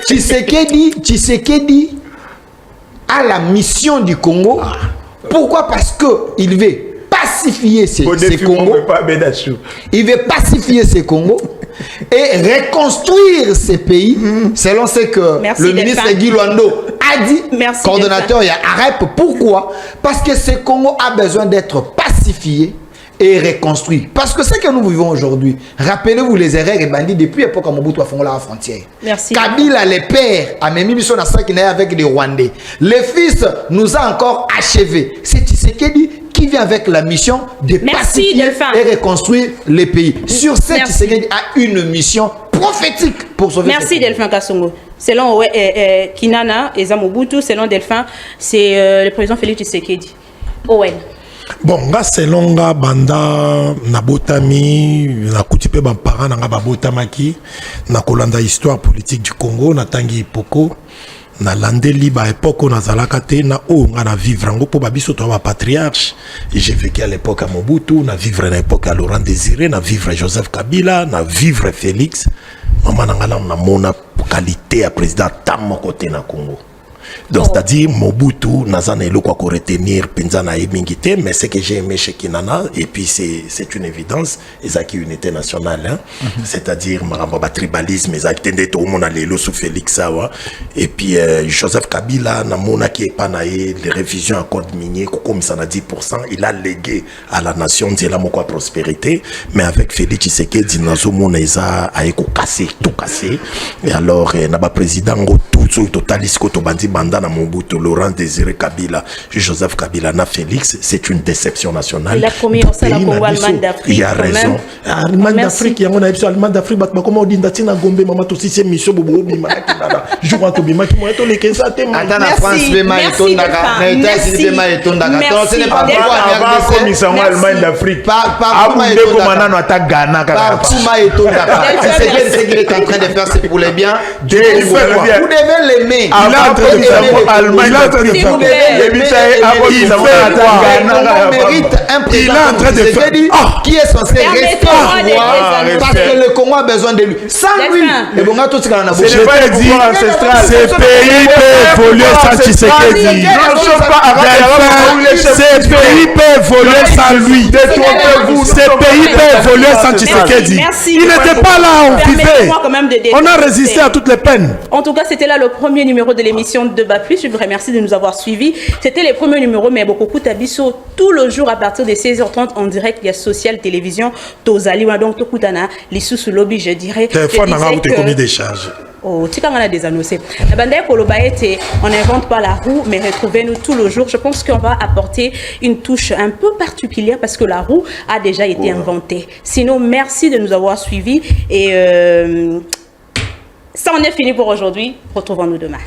Tshisekedi a la mission du Congo. Pourquoi? Parce qu'il veut pacifier ces Congos. Il veut pacifier ces Congos et reconstruire ces pays selon ce que le ministre Guy Luando a dit. Merci, coordonnateur, il y a AREP. Pourquoi? Parce que ce Congo a besoin d'être pacifié et reconstruit. Parce que ce que nous vivons aujourd'hui, rappelez-vous les erreurs et bandits depuis l'époque où Mobutu a fondé la frontière. Merci. Kabila, les pères, a même mis son assassin qui n'est avec les Rwandais. Les fils nous a encore achevés. C'est Tshisekedi qui vient avec la mission de pacifier et reconstruire les pays. Sur ce, Tshisekedi a une mission prophétique pour sauver. Merci Delphin Kasongo. Selon Kinana et Mobutu, selon Delphin, c'est le président Félix Tshisekedi. Owen. Bon, nga selon nga banda nabotami na kutipe ba parents nga babotamaki na kolanda histoire politique du Congo na tangi ipoko na landeli ba époque na zalaka te na o nga na vivre ngo po ba biso to ba patriarche. J'ai vécu à l'époque à Mobutu, na vivre na époque à Laurent Désiré, na vivre Joseph Kabila, na vivre Félix. Maman na ngala na mona qualité à président tam côté na Congo. Donc, c'est-à-dire, Mobutu, Nazana et quoi retenir, Pinzana et Mingite, mais ce que j'ai aimé chez Kinana, et puis c'est une évidence, ils ont une unité nationale, hein? C'est-à-dire, Maramba tribalisme, ils ont été tout le monde à l'élo sous Félix Sawa, et puis Joseph Kabila, Namona qui est panaé, les révisions à code minier, comme ça a 10%, il a légué à la nation, c'est la mokwa prospérité, mais avec Félix Tshisekedi, Nazomona, ils ont cassé, tout cassé, et alors, Naba président, tout totaliste, Kotobandi, Bandana Mobutu, Laurent Désiré Kabila, Joseph Kabila, na Félix, c'est une déception nationale. Il a promis au sein Congo Allemagne d'Afrique. Il a raison. Allemagne d'Afrique, il y a un épisode Allemagne d'Afrique, comment on dit Ndatina Gombe, maman, tout si c'est mission Bobo Bima, je vois tout Bima qui m'a étonné que ça t'aime. Attends, la France, Bima et Tondaka, mais Bima et Tondaka. Ce n'est pas pourquoi avant commission Allemagne d'Afrique. Pas Bima et Tondaka. Bima et Tondaka. C'est ce qu'il est en train de faire, c'est pour les biens. Vous devez l'aimer. Il est en train de faire qui est censé rester parce que le Congo a besoin de lui. Sans lui, le Congo tout ce qu'on a besoin. Ces pays peuvent évoluer sans Tshisekedi. Ces pays peuvent évoluer sans lui. Ces pays peuvent évoluer sans Tshisekedi. Il n'était pas là, on vivait. On a résisté à toutes les peines. En tout cas, c'était là le premier numéro de l'émission de Plus. Je vous remercie de nous avoir suivis. C'était les premiers numéros, mais beaucoup Tabiso tout le jour à partir de 16h30 en direct. Il y a Social Télévision, Tozaliwa, donc Tokutana, les sous lobby, je dirais. Téléphone, on a commis des charges. Oh, tu as des annoncés. On n'invente pas la roue, mais retrouvez-nous tout le jour. Je pense qu'on va apporter une touche un peu particulière parce que la roue a déjà été inventée. Sinon, merci de nous avoir suivis et ça en est fini pour aujourd'hui. Retrouvons-nous demain.